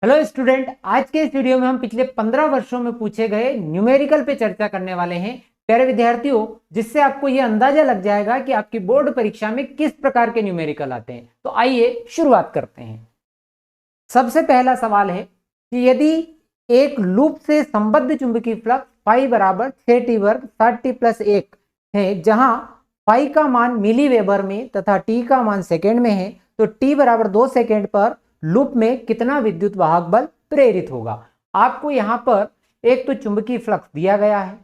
Hello student, आज के इस वीडियो में हम पिछले 15 वर्षों में पूछे गए न्यूमेरिकल पे चर्चा करने वाले हैं प्यारे विद्यार्थियों, जिससे आपको यह अंदाजा लग जाएगा कि आपकी बोर्ड परीक्षा में किस प्रकार के न्यूमेरिकल आते हैं। तो आइए शुरुआत करते हैं। सबसे पहला सवाल है कि यदि एक लूप से संबद्ध चुंबकीय फ्लक्स फाई बराबर 6t वर्ग 60 प्लस 1 है, जहां फाई का मान मिली वेबर में तथा टी का मान सेकेंड में है, तो टी बराबर 2 सेकेंड पर लूप में कितना विद्युत वाहक बल प्रेरित होगा। आपको यहां पर एक तो चुंबकीय फ्लक्स दिया गया है,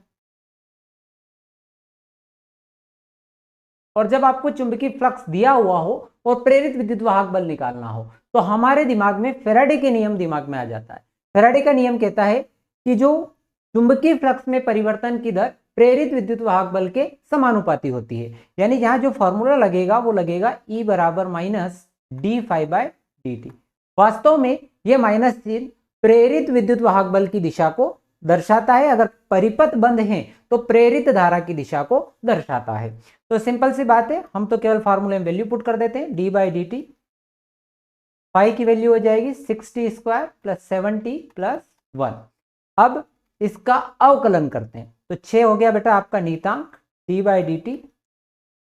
और जब आपको चुंबकीय फ्लक्स दिया हुआ हो और प्रेरित विद्युत वाहक बल निकालना हो तो हमारे दिमाग में फैराडे के नियम दिमाग में आ जाता है। फैराडे का नियम कहता है कि जो चुंबकीय फ्लक्स में परिवर्तन की दर प्रेरित विद्युत वाहक बल के समानुपाती होती है। यानी यहां जो फॉर्मूला लगेगा वो लगेगा E बराबर minus d phi by d t. वास्तव में यह माइनस चिन्ह प्रेरित विद्युत वाहक बल की दिशा को दर्शाता है। अगर परिपथ बंद है तो प्रेरित धारा की दिशा को दर्शाता है। तो सिंपल सी बात है, हम तो केवल फार्मूले में वैल्यू पुट कर देते हैं। D by D t, phi की वैल्यू हो जाएगी 60 स्क्वायर प्लस 70 प्लस 1। अब इसका अवकलन करते हैं तो 6 हो गया बेटा आपका नीतांक D by D T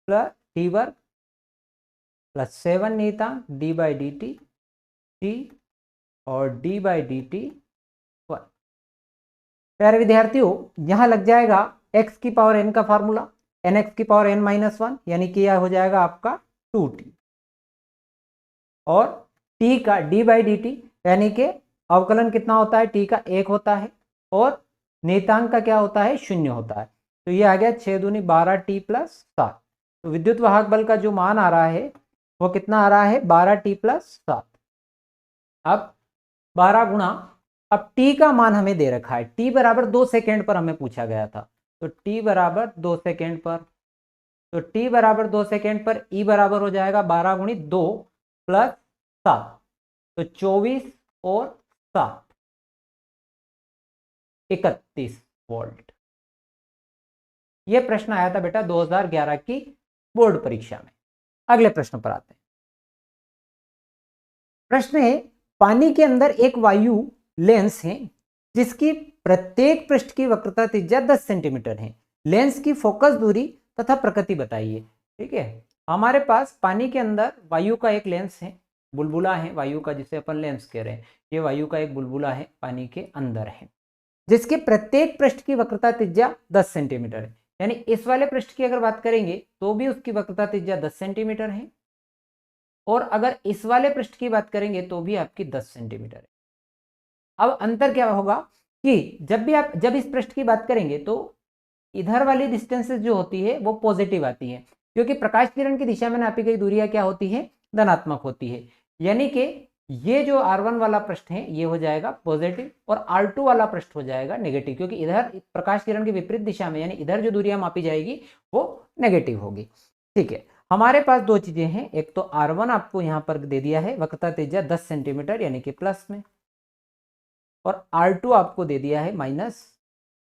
plus T वर्ग प्लस 7 नीतांक D by D T T और डी बाई डी टी 1। प्यारे विद्यार्थियों, यहां लग जाएगा x की पावर n का फार्मूला nx की पावर n माइनस 1, यानी कि यह हो जाएगा आपका 2t, और t का d बाई डी टी यानी कि अवकलन कितना होता है, t का 1 होता है और नियतांक का क्या होता है, 0 होता है। तो ये आ गया 6 दूनी 12t प्लस 7। तो विद्युत वाहक बल का जो मान आ रहा है वो कितना आ रहा है, 12t प्लस 7। अब 12 गुणा, अब t का मान हमें दे रखा है, t बराबर 2 सेकेंड पर हमें पूछा गया था। तो t बराबर 2 सेकेंड पर, तो t बराबर 2 सेकेंड पर E बराबर हो जाएगा 12 गुणी 2 प्लस 7, तो 24 और 7 31 वोल्ट। यह प्रश्न आया था बेटा 2011 की बोर्ड परीक्षा में। अगले प्रश्न पर आते हैं। प्रश्न है, पानी के अंदर एक वायु लेंस है जिसकी प्रत्येक पृष्ठ की वक्रता त्रिज्या 10 सेंटीमीटर है। लेंस की फोकस दूरी तथा प्रकृति बताइए। ठीक है, हमारे पास पानी के अंदर वायु का एक लेंस है, बुलबुला है वायु का, जिसे अपन लेंस कह रहे हैं। ये वायु का एक बुलबुला है, पानी के अंदर है, जिसके प्रत्येक पृष्ठ की वक्रता त्रिज्या 10 सेंटीमीटर है। यानी इस वाले पृष्ठ की अगर बात करेंगे तो भी उसकी वक्रता त्रिज्या 10 सेंटीमीटर है, और अगर इस वाले पृष्ठ की बात करेंगे तो भी आपकी 10 सेंटीमीटर है। अब अंतर क्या होगा कि जब इस पृष्ठ की बात करेंगे तो इधर वाली डिस्टेंसेस जो होती है वो पॉजिटिव आती है, क्योंकि प्रकाश किरण की दिशा में नापी गई दूरियां क्या होती है, धनात्मक होती है। यानी कि ये जो R1 वाला पृष्ठ है ये हो जाएगा पॉजिटिव और R2 वाला पृष्ठ हो जाएगा नेगेटिव, क्योंकि इधर प्रकाश किरण की विपरीत दिशा में, यानी इधर जो दूरियां मापी जाएगी वो नेगेटिव होगी। ठीक है, हमारे पास दो चीजें हैं, एक तो R1 आपको यहां पर दे दिया है वक्रता त्रिज्या 10 सेंटीमीटर यानी कि प्लस में, और R2 आपको दे दिया है माइनस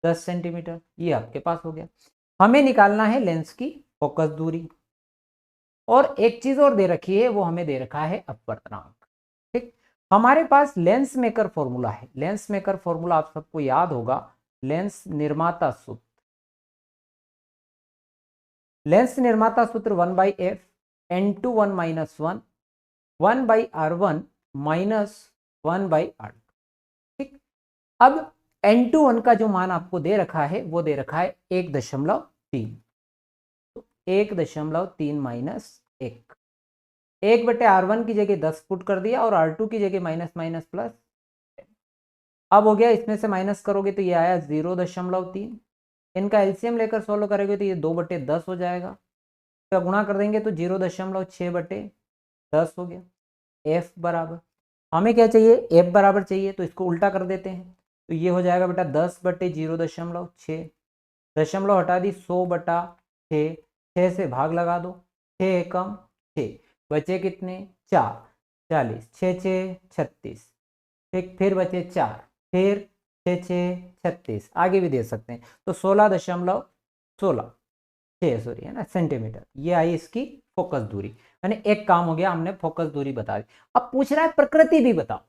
10 सेंटीमीटर। ये आपके पास हो गया। हमें निकालना है लेंस की फोकस दूरी, और एक चीज और दे रखी है, वो हमें दे रखा है अपवर्तनांक। ठीक, हमारे पास लेंस मेकर फॉर्मूला है। लेंस मेकर फॉर्मूला आप सबको याद होगा, लेंस निर्माता सूत्र। लेंस निर्माता सूत्र 1/f n2 1 minus 1 1/r1 minus 1/r2। ठीक, अब n2 का जो मान आपको दे रखा है वो दे रखा है 1.3, तो 1.3 माइनस 1/r1 की जगह 10 पुट कर दिया और R2 की जगह माइनस माइनस प्लस। अब हो गया, इसमें से माइनस करोगे तो ये आया 0.3। इनका एलसीएम लेकर सोल्व करोगे तो ये 2/10 हो जाएगा। तो गुणा कर देंगे तो 0.6/10 हो गया। F बराबर, हमें क्या चाहिए, F बराबर चाहिए, तो इसको उल्टा कर देते हैं। तो ये हो जाएगा बेटा 10/0.6, दशमलव हटा दी 100/6, 6 से भाग लगा दो, 6 एकम 6, बचे कितने 4, 40, 6 6 36, ठीक, फिर बचे 4, फिर 6 6 36, आगे भी दे सकते हैं। तो 16.16 सॉरी है ना सेंटीमीटर, ये आई इसकी फोकस दूरी। यानी एक काम हो गया, हमने फोकस दूरी बता दी। अब पूछ रहा है प्रकृति भी बताओ।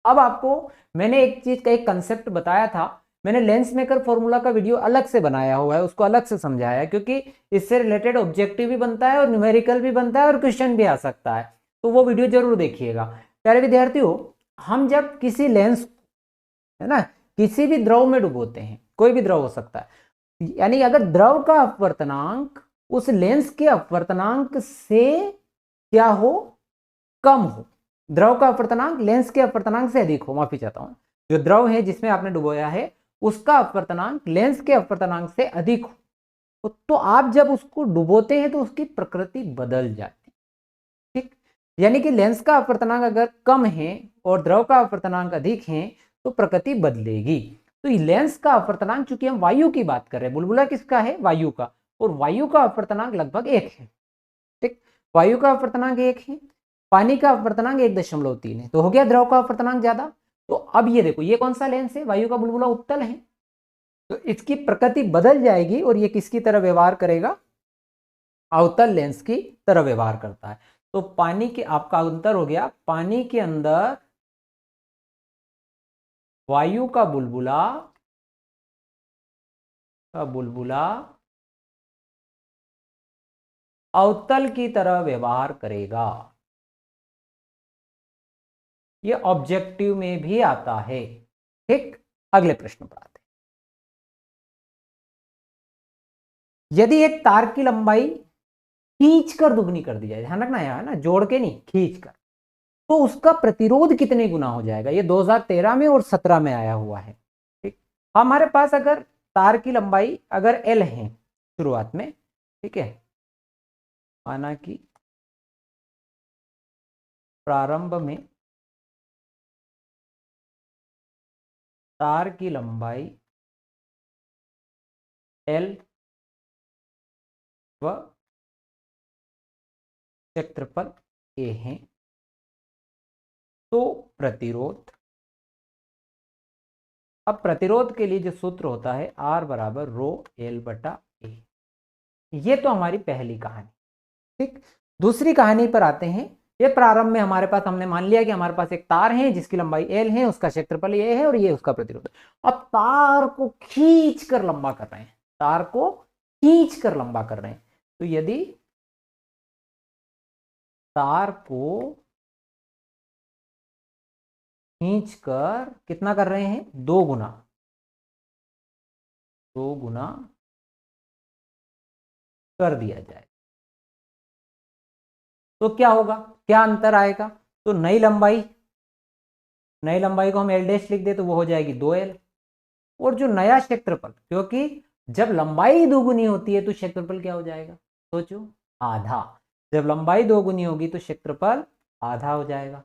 अब आपको मैंने एक चीज का एक कंसेप्ट बताया था, मैंने लेंस मेकर फॉर्मूला का वीडियो अलग से बनाया हुआ है, उसको अलग से समझाया है, क्योंकि इससे रिलेटेड ऑब्जेक्टिव भी बनता है और न्यूमेरिकल भी बनता है और क्वेश्चन भी आ सकता है, तो वो वीडियो जरूर देखिएगा। प्यारे विद्यार्थियों, हम जब किसी लेंस, है ना, किसी भी द्रव में डुबोते हैं, कोई भी द्रव हो सकता है, यानी अगर द्रव का अपवर्तनांक उस लेंस के अपवर्तनांक से क्या हो, कम हो, द्रव का अपवर्तनांक लेंस के अपवर्तनांक से अधिक हो, माफी चाहता हूं, जो द्रव है जिसमें आपने डुबोया है उसका अपवर्तनांक लेंस के अपवर्तनांक से अधिक हो, तो आप जब उसको डुबोते हैं तो उसकी प्रकृति बदल जाती है। ठीक, यानी कि लेंस का अपवर्तनांक अगर कम है और द्रव का अपवर्तनांक अधिक है तो प्रकृति बदलेगी। तो लेंस का अपवर्तनांक, चूंकि हम वायु की बात कर रहे हैं, बुलबुला किसका है, वायु का, और वायु का अपवर्तनांक लगभग 1 है। ठीक, वायु का अपवर्तनांक 1 है, पानी का अपवर्तनांक 1.3 है, तो हो गया द्रव का अपवर्तनांक ज्यादा। तो अब ये देखो, ये कौन सा लेंस है, वायु का बुलबुला उत्तल है, तो इसकी प्रकृति बदल जाएगी और ये किसकी तरह व्यवहार करेगा, अवतल लेंस की तरह व्यवहार करता है। तो पानी के, आपका अंतर हो गया, पानी के अंदर वायु का बुलबुला अवतल की तरह व्यवहार करेगा। ये ऑब्जेक्टिव में भी आता है। ठीक, अगले प्रश्न पर आते हैं। यदि एक तार की लंबाई खींचकर दुगनी कर दी जाए, ध्यान रखना है ना, जोड़ के नहीं, खींचकर, तो उसका प्रतिरोध कितने गुना हो जाएगा। ये 2013 में और 17 में आया हुआ है। ठीक, हमारे पास अगर तार की लंबाई अगर एल है शुरुआत में, ठीक है, माना कि प्रारंभ में तार की लंबाई एल व क्षेत्रफल ए है, तो प्रतिरोध, अब प्रतिरोध के लिए जो सूत्र होता है R बराबर रो एल बटा ए। ये तो हमारी पहली कहानी। ठीक, दूसरी कहानी पर आते हैं। ये प्रारंभ में हमारे पास, हमने मान लिया कि हमारे पास एक तार है जिसकी लंबाई एल है, उसका क्षेत्रफल ये है और ये उसका प्रतिरोध। अब तार को खींच कर लंबा कर रहे हैं, तार को खींच कर लंबा कर रहे हैं, तो यदि तार को खींचकर कितना कर रहे हैं, 2 गुना कर दिया जाए तो क्या होगा, क्या अंतर आएगा। तो नई लंबाई को हम एल डैश लिख दे तो वो हो जाएगी 2L, और जो नया क्षेत्रफल, क्योंकि जब लंबाई दोगुनी होती है तो क्षेत्रफल क्या हो जाएगा, सोचो, आधा। जब लंबाई दोगुनी होगी तो क्षेत्रफल आधा हो जाएगा।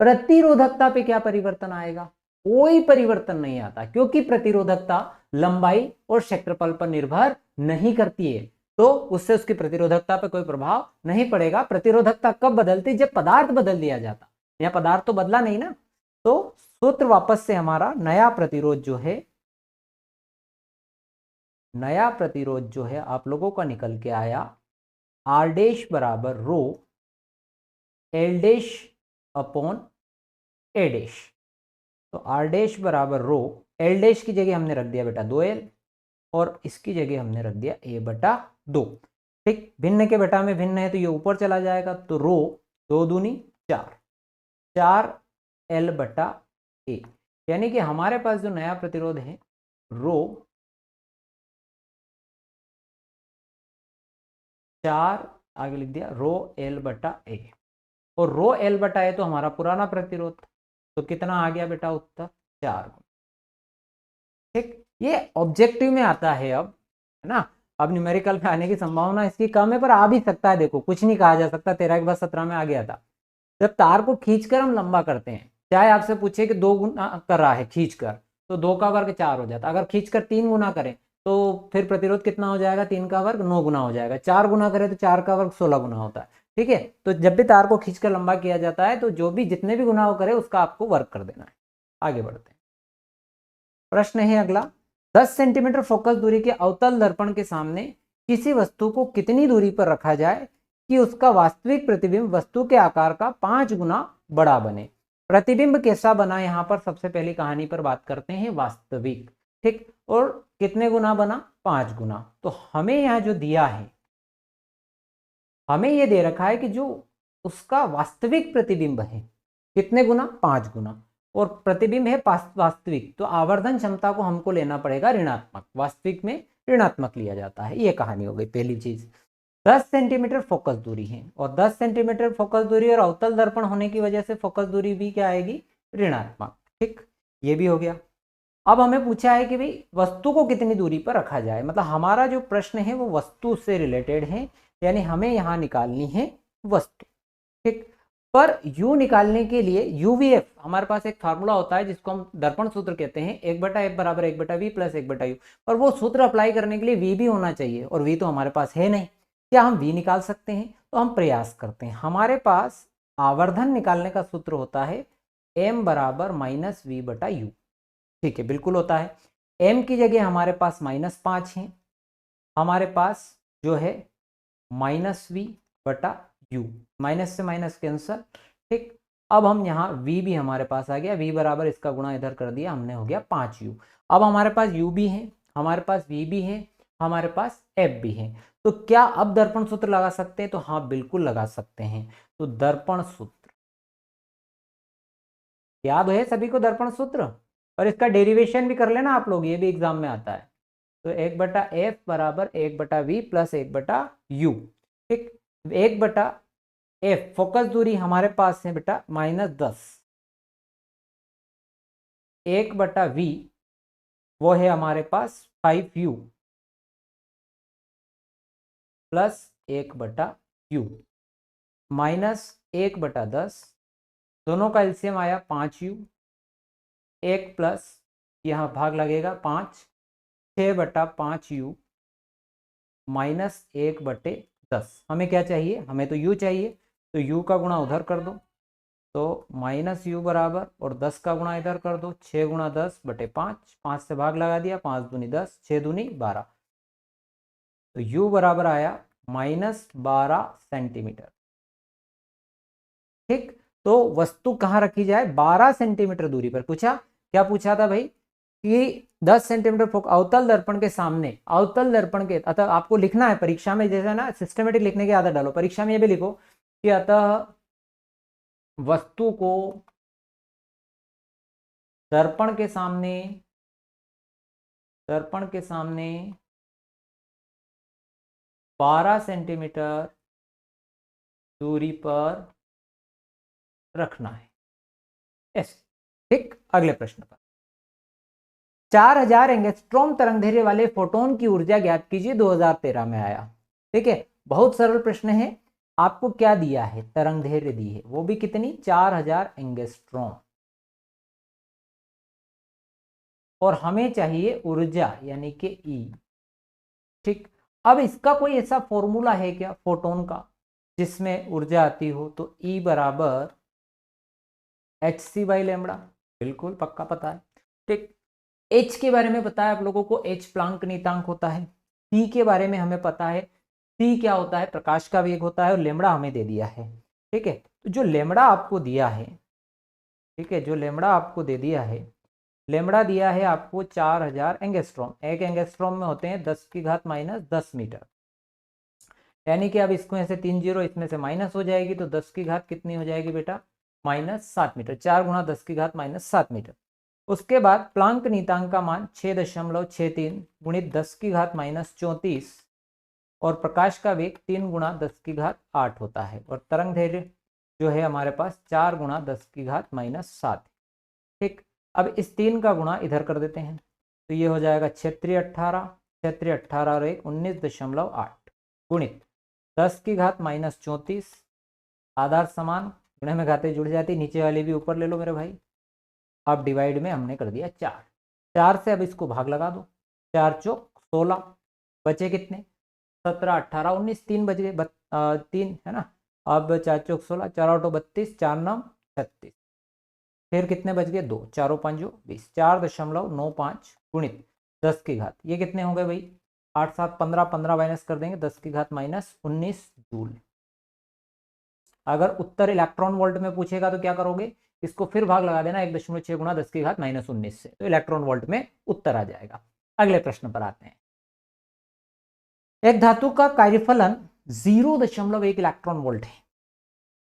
प्रतिरोधकता पे क्या परिवर्तन आएगा, कोई परिवर्तन नहीं आता, क्योंकि प्रतिरोधकता लंबाई और क्षेत्रफल पर निर्भर नहीं करती है, तो उससे उसकी प्रतिरोधकता पर कोई प्रभाव नहीं पड़ेगा। प्रतिरोधकता कब बदलती, जब पदार्थ बदल दिया जाता, या पदार्थ तो बदला नहीं ना। तो सूत्र वापस से हमारा नया प्रतिरोध जो है आप लोगों का निकल के आया, आर डैश बराबर रो एल डैश अपॉन ए डैश। तो आर डैश बराबर रो, एल डैश की जगह हमने रख दिया बेटा 2L और इसकी जगह हमने रख दिया a बटा 2। ठीक, भिन्न के बेटा में भिन्न है तो ये ऊपर चला जाएगा, तो रो 2 दूनी 4 L बटा a, यानी कि हमारे पास जो नया प्रतिरोध है रो 4, आगे लिख दिया रो L बटा a, और रो L बटा a तो हमारा पुराना प्रतिरोध, तो कितना आ गया बेटा उत्तर, 4 गुना। ठीक, ये ऑब्जेक्टिव में आता है अब, है ना। अब न्यूमेरिकल में आने की संभावना इसकी कम है, पर आ भी सकता है, देखो कुछ नहीं कहा जा सकता, 13 के बाद 17 में आ गया था। जब तार को खींचकर हम लंबा करते हैं, चाहे आपसे पूछे कि 2 गुना कर रहा है खींचकर, तो 2 का वर्ग 4 हो जाता। अगर खींचकर 3 गुना करें तो फिर प्रतिरोध कितना हो जाएगा, 3 का वर्ग 9 गुना हो जाएगा। 4 गुना करें तो 4 का वर्ग 16 गुना होता है। ठीक है, तो जब भी तार को खींचकर लंबा किया जाता है तो जो भी जितने भी गुना वो करे उसका आपको वर्ग कर देना है। आगे बढ़ते हैं, प्रश्न है अगला, 10 सेंटीमीटर फोकस दूरी के अवतल दर्पण के सामने किसी वस्तु को कितनी दूरी पर रखा जाए कि उसका वास्तविक प्रतिबिंब वस्तु के आकार का 5 गुना बड़ा बने। प्रतिबिंब कैसा बना, यहाँ पर सबसे पहली कहानी पर बात करते हैं, वास्तविक। ठीक, और कितने गुना बना, 5 गुना। तो हमें यहाँ जो दिया है, हमें ये दे रखा है कि जो उसका वास्तविक प्रतिबिंब है कितने गुना, 5 गुना, और प्रतिबिंब है वास्तविक, तो आवर्धन क्षमता को हमको लेना पड़ेगा ऋणात्मक, वास्तविक में ऋणात्मक लिया जाता है। ये कहानी हो गई पहली चीज। 10 सेंटीमीटर फोकस दूरी है, और 10 सेंटीमीटर फोकस दूरी और अवतल दर्पण होने की वजह से फोकस दूरी भी क्या आएगी, ऋणात्मक। ठीक, ये भी हो गया। अब हमें पूछा है कि भाई वस्तु को कितनी दूरी पर रखा जाए, मतलब हमारा जो प्रश्न है वो वस्तु से रिलेटेड है, यानी हमें यहाँ निकालनी है वस्तु। ठीक, पर U निकालने के लिए UVF हमारे पास एक फार्मूला होता है जिसको हम दर्पण सूत्र कहते हैं, 1/f बराबर 1/v प्लस 1/u, और वो सूत्र अप्लाई करने के लिए V भी होना चाहिए, और V तो हमारे पास है नहीं। क्या हम V निकाल सकते हैं? तो हम प्रयास करते हैं। हमारे पास आवर्धन निकालने का सूत्र होता है m बराबर -v/u। ठीक है, बिल्कुल होता है। m की जगह हमारे पास -5 है, हमारे पास जो है -v/u, माइनस से माइनस कैंसल। ठीक, अब हम यहाँ v भी हमारे पास आ गया, v बराबर इसका गुणा इधर कर दिया हमने, हो गया 5u। अब हमारे पास u भी है, हमारे पास v भी है, हमारे पास f भी है। तो क्या अब दर्पण सूत्र लगा सकते हैं? तो हाँ, बिल्कुल लगा सकते हैं। तो दर्पण सूत्र याद है सभी को, दर्पण सूत्र, और इसका डेरिवेशन भी कर लेना आप लोग, ये भी एग्जाम में आता है। तो 1/f बराबर 1/v प्लस 1/u। ठीक, 1/f फोकस दूरी हमारे पास है बेटा -10, 1/v वो है हमारे पास 5u प्लस 1/u, -1/10, दोनों का एलसीएम आया 5u, 1 प्लस यहाँ भाग लगेगा 5, 6/5u -1/10। हमें क्या चाहिए? हमें तो u चाहिए, तो u का गुणा उधर कर दो, तो -u बराबर, और 10 का गुणा इधर कर दो, 6 गुणा 10/5, 5 से भाग लगा दिया, 5 दूनी 10, 6 दूनी 12, तो u बराबर आया -12 सेंटीमीटर। ठीक, तो वस्तु कहाँ रखी जाए? 12 सेंटीमीटर दूरी पर। पूछा, क्या पूछा था भाई? कि 10 सेंटीमीटर अवतल दर्पण के सामने, अवतल दर्पण के, अतः आपको लिखना है परीक्षा में, जैसे ना सिस्टमेटिक लिखने की आदत डालो, परीक्षा में ये भी लिखो कि अतः वस्तु को दर्पण के सामने, दर्पण के सामने 12 सेंटीमीटर दूरी पर रखना है। ऐसे। ठीक, अगले प्रश्न पर, 4000 एंगस्ट्रॉम तरंगदैर्घ्य वाले फोटोन की ऊर्जा ज्ञात कीजिए, 2013 में आया। ठीक है, बहुत सरल प्रश्न है। आपको क्या दिया है? तरंगदैर्घ्य दी है, वो भी कितनी? 4000 एंगस्ट्रॉम, और हमें चाहिए ऊर्जा यानी कि E। ठीक, अब इसका कोई ऐसा फॉर्मूला है क्या फोटोन का जिसमें ऊर्जा आती हो? तो E बराबर hc/λ, बिल्कुल पक्का पता है। ठीक, H के बारे में पता है आप लोगों को, H प्लांक नियतांक होता है। C के बारे में हमें पता है, C क्या होता है? प्रकाश का वेग होता है, और लेमड़ा हमें दे दिया है। ठीक है, तो जो लेमड़ा आपको दिया है, ठीक है, जो लेमड़ा आपको दे दिया है, लेमड़ा दिया है आपको 4000 एंगस्ट्रॉम। एक एंगस्ट्रॉम में होते हैं 10⁻⁻10 मीटर, यानी कि अब इसको ऐसे 3 जीरो इसमें से माइनस हो जाएगी, तो 10 की घात कितनी हो जाएगी बेटा? -7 मीटर। 4 गुणा 10 की घात -7 मीटर। उसके बाद प्लांक नियतांक का मान 6.63 गुणित 10 की घात -34, और प्रकाश का वेग 3 गुणा 10 की घात 8 होता है, और तरंग दैर्घ्य जो है हमारे पास 4 गुणा 10 की घात -7। ठीक, अब इस 3 का गुणा इधर कर देते हैं, तो ये हो जाएगा 6×3 = 18, 6×3 और 1 19.8 गुणित 10 की घात -34, आधार समान, गुणे में घातें जुड़ जाती, नीचे वाली भी ऊपर ले लो मेरे भाई। अब डिवाइड में हमने कर दिया 4, 4 से अब इसको भाग लगा दो, 4 चौक 16, बचे कितने? 17, 18, 19, 3 बच गए, 3 है ना। अब 4 चौक 16, 4 8 32, 4 9 36, फिर कितने बच गए? 2, 4 5 20, 4.95 गुणित 10 की घात, ये कितने हो गए भाई? 8 7 15, 15 माइनस कर देंगे, 10 की घात -19 जूल। अगर उत्तर इलेक्ट्रॉन वोल्ट में पूछेगा तो क्या करोगे? इसको फिर भाग लगा देना 1.6 गुणा 10 की घात -19 से, तो इलेक्ट्रॉन वोल्ट में उत्तर आ जाएगा। अगले प्रश्न पर आते हैं। एक धातु का कार्यफलन 0.1 इलेक्ट्रॉन वोल्ट है।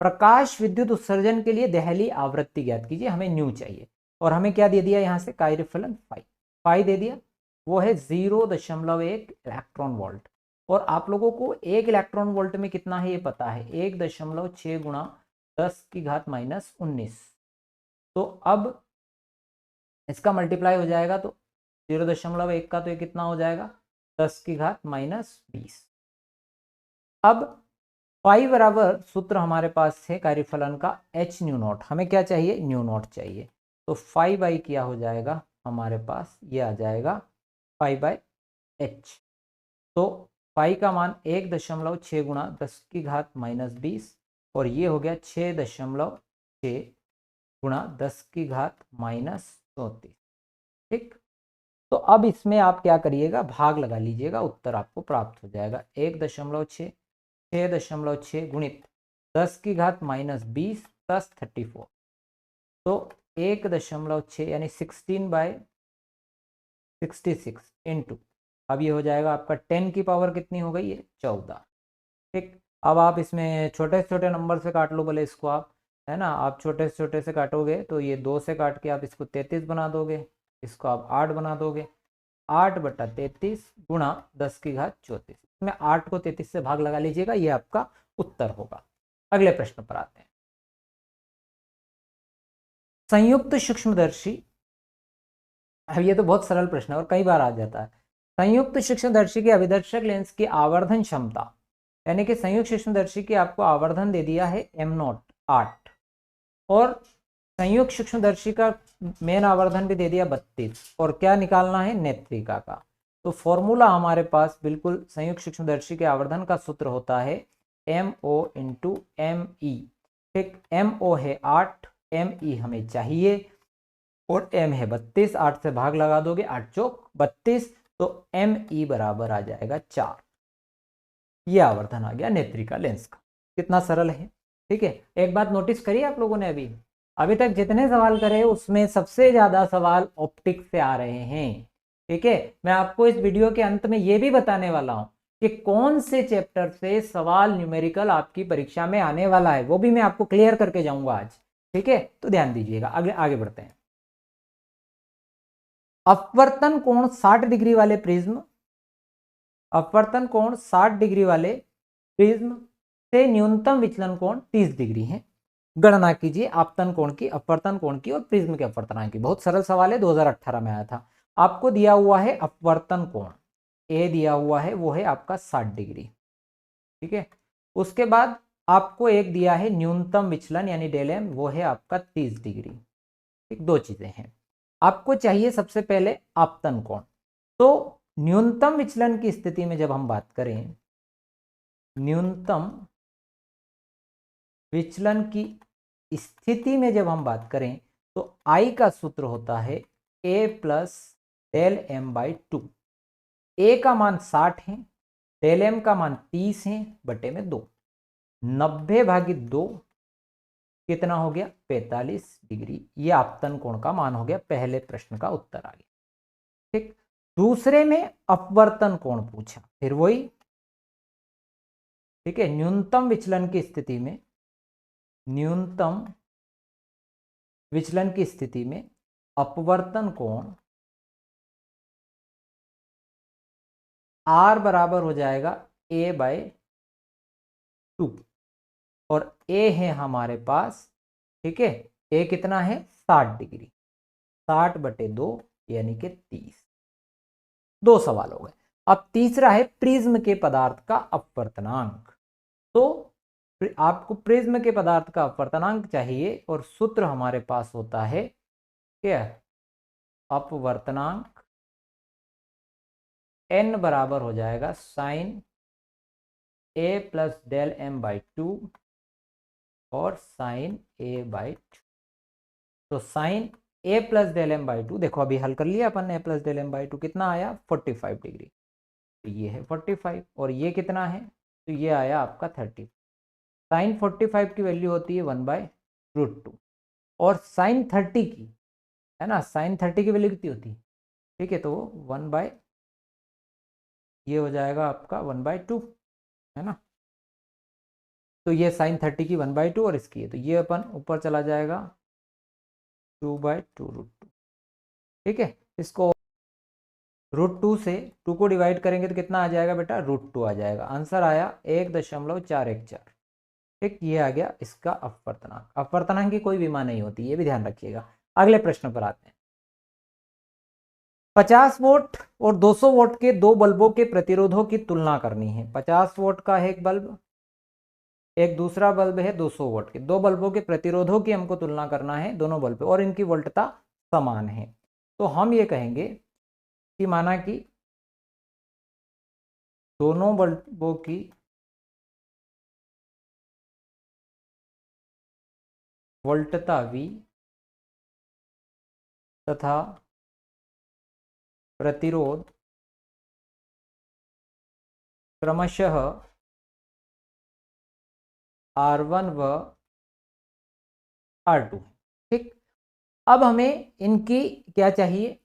प्रकाश विद्युत उत्सर्जन के लिए दहली आवृत्ति ज्ञात कीजिए, हमें न्यू चाहिए, और हमें क्या दे दिया यहां से कार्यफलन फाई दे दिया, वो है 0.1 इलेक्ट्रॉन वोल्ट। और आप लोगों को 1 इलेक्ट्रॉन वोल्ट में कितना है ये पता है, 1.6 गुणा 10 की घात -19। तो अब इसका मल्टीप्लाई हो जाएगा, तो 0.1 का तो ये कितना हो जाएगा 10 की घात -20। अब फाई बराबर सूत्र हमारे पास है कार्यफलन का h न्यू नॉट, हमें क्या चाहिए न्यू नॉट चाहिए, तो फाई बाई क्या हो जाएगा हमारे पास, ये आ जाएगा फाई बाई h। तो फाई का मान 1.6 गुणा 10 की घात -20 और ये हो गया 6.6 गुणा 10 की घात -34। ठीक, तो अब इसमें आप क्या करिएगा, भाग लगा लीजिएगा, उत्तर आपको प्राप्त हो जाएगा 1.6 6.6 गुणित 10 की घात -20 प्लस 34, तो 1.6 यानी 16/66 इंटू, अब ये हो जाएगा आपका 10 की पावर कितनी हो गई है 14। ठीक, अब आप इसमें छोटे से छोटे नंबर से काट लो भले इसको आप, है ना, आप छोटे से छोटे से काटोगे तो ये 2 से काट के आप इसको 33 बना दोगे, इसको आप 8 बना दोगे, 8/33 गुणा 10 की घात 34, इसमें 8 को 33 से भाग लगा लीजिएगा, ये आपका उत्तर होगा। अगले प्रश्न पर आते हैं। संयुक्त सूक्ष्मदर्शी, अब ये तो बहुत सरल प्रश्न है और कई बार आ जाता है। संयुक्त सूक्ष्मदर्शी के अभिदर्शक लेंस की आवर्धन क्षमता, यानी कि संयुक्त सूक्ष्मदर्शी की आपको आवर्धन दे दिया है m0 8, और संयुक्त सूक्ष्मदर्शी का मेन आवर्धन भी दे दिया 32, और क्या निकालना है नेत्रिका का। तो फॉर्मूला हमारे पास बिल्कुल संयुक्त सूक्ष्मदर्शी के आवर्धन का सूत्र होता है MO इंटू ME। ठीक, MO है 8, ME हमें चाहिए और M है 32, 8 से भाग लगा दोगे 8 चौक 32, तो ME बराबर आ जाएगा 4। ये आवर्धन आ गया नेत्रिका लेंस का, कितना सरल है। ठीक है, एक बात नोटिस करिए आप लोगों ने, अभी तक जितने सवाल करे उसमें सबसे ज्यादा सवाल ऑप्टिक्स से आ रहे हैं। ठीक है, मैं आपको इस वीडियो के अंत में यह भी बताने वाला हूं कि कौन से चैप्टर से सवाल न्यूमेरिकल आपकी परीक्षा में आने वाला है, वो भी मैं आपको क्लियर करके जाऊंगा आज। ठीक है, तो ध्यान दीजिएगा। आगे बढ़ते हैं। अपवर्तन कोण 60 डिग्री वाले प्रिज्म, अपवर्तन कोण 60 डिग्री वाले प्रिज्म से न्यूनतम विचलन कोण 30 डिग्री है। गणना कीजिए आपतन कोण की, अपवर्तन कोण की और प्रिज्म के अपवर्तनांक की। बहुत सरल सवाल है, 2018 में आया था। आपको दिया हुआ है अपवर्तन कोण, ए दिया हुआ है वो है आपका 60 डिग्री। ठीक है, उसके बाद आपको एक दिया है न्यूनतम विचलन यानी डेल एम, वो है आपका 30 डिग्री। ठीक, दो चीजें हैं। आपको चाहिए सबसे पहले आपतन कोण। तो न्यूनतम विचलन की स्थिति में जब हम बात करें, न्यूनतम विचलन की स्थिति में जब हम बात करें तो I का सूत्र होता है A plus del m by 2। A का मान 60 है, डेल एम का मान 30 है, बटे में 2, 90/2 कितना हो गया 45 डिग्री। ये आपतन कोण का मान हो गया, पहले प्रश्न का उत्तर आ गया। ठीक, दूसरे में अपवर्तन कोण पूछा, फिर वही। ठीक है, न्यूनतम विचलन की स्थिति में, न्यूनतम विचलन की स्थिति में अपवर्तन कोण R बराबर हो जाएगा A/2, और A है हमारे पास, ठीक है, A कितना है 60 डिग्री, 60/2 यानी कि 30। दो सवाल हो गए। अब तीसरा है प्रिज्म के पदार्थ का अपवर्तनांक। तो आपको प्रिज्म के पदार्थ का अपवर्तनांक चाहिए और सूत्र हमारे पास होता है क्या, अपवर्तनांक n बराबर हो जाएगा sine A plus del m by 2 और साइन A/2। तो sine A plus del m by 2, देखो अभी हल कर लिया अपन ने, A plus del m by 2 कितना आया 45 डिग्री, तो ये है 45, और ये कितना है, तो ये आया आपका 30। साइन 45 की वैल्यू होती है 1/√2, और साइन 30 की, है ना, साइन 30 की वैल्यू कितनी होती है, ठीक है, तो 1/, ये हो जाएगा आपका 1/2, है ना। तो ये साइन 30 की 1/2 और इसकी है, तो ये अपन ऊपर चला जाएगा 2/2√2, ठीक है। इसको √2 से 2 को डिवाइड करेंगे तो कितना आ जाएगा बेटा, √2 आ जाएगा। आंसर आया 1.414, ठीक, ये आ गया इसका अपवर्तनांक। अपवर्तनांक की कोई विमा नहीं होती, ये भी ध्यान रखिएगा। अगले प्रश्न पर आते हैं। 50 वोल्ट और 200 वोल्ट के दो बल्बों के प्रतिरोधों की तुलना करनी है। 50 वोल्ट का है एक बल्ब, एक दूसरा बल्ब है 200 वोल्ट के, दो बल्बों के प्रतिरोधों की हमको तुलना करना है, दोनों बल्ब, और इनकी वोल्टता समान है। तो हम ये कहेंगे कि माना कि दोनों बल्बों की वोल्टता V तथा प्रतिरोध क्रमशः R1 व R2, ठीक। अब हमें इनकी क्या चाहिए,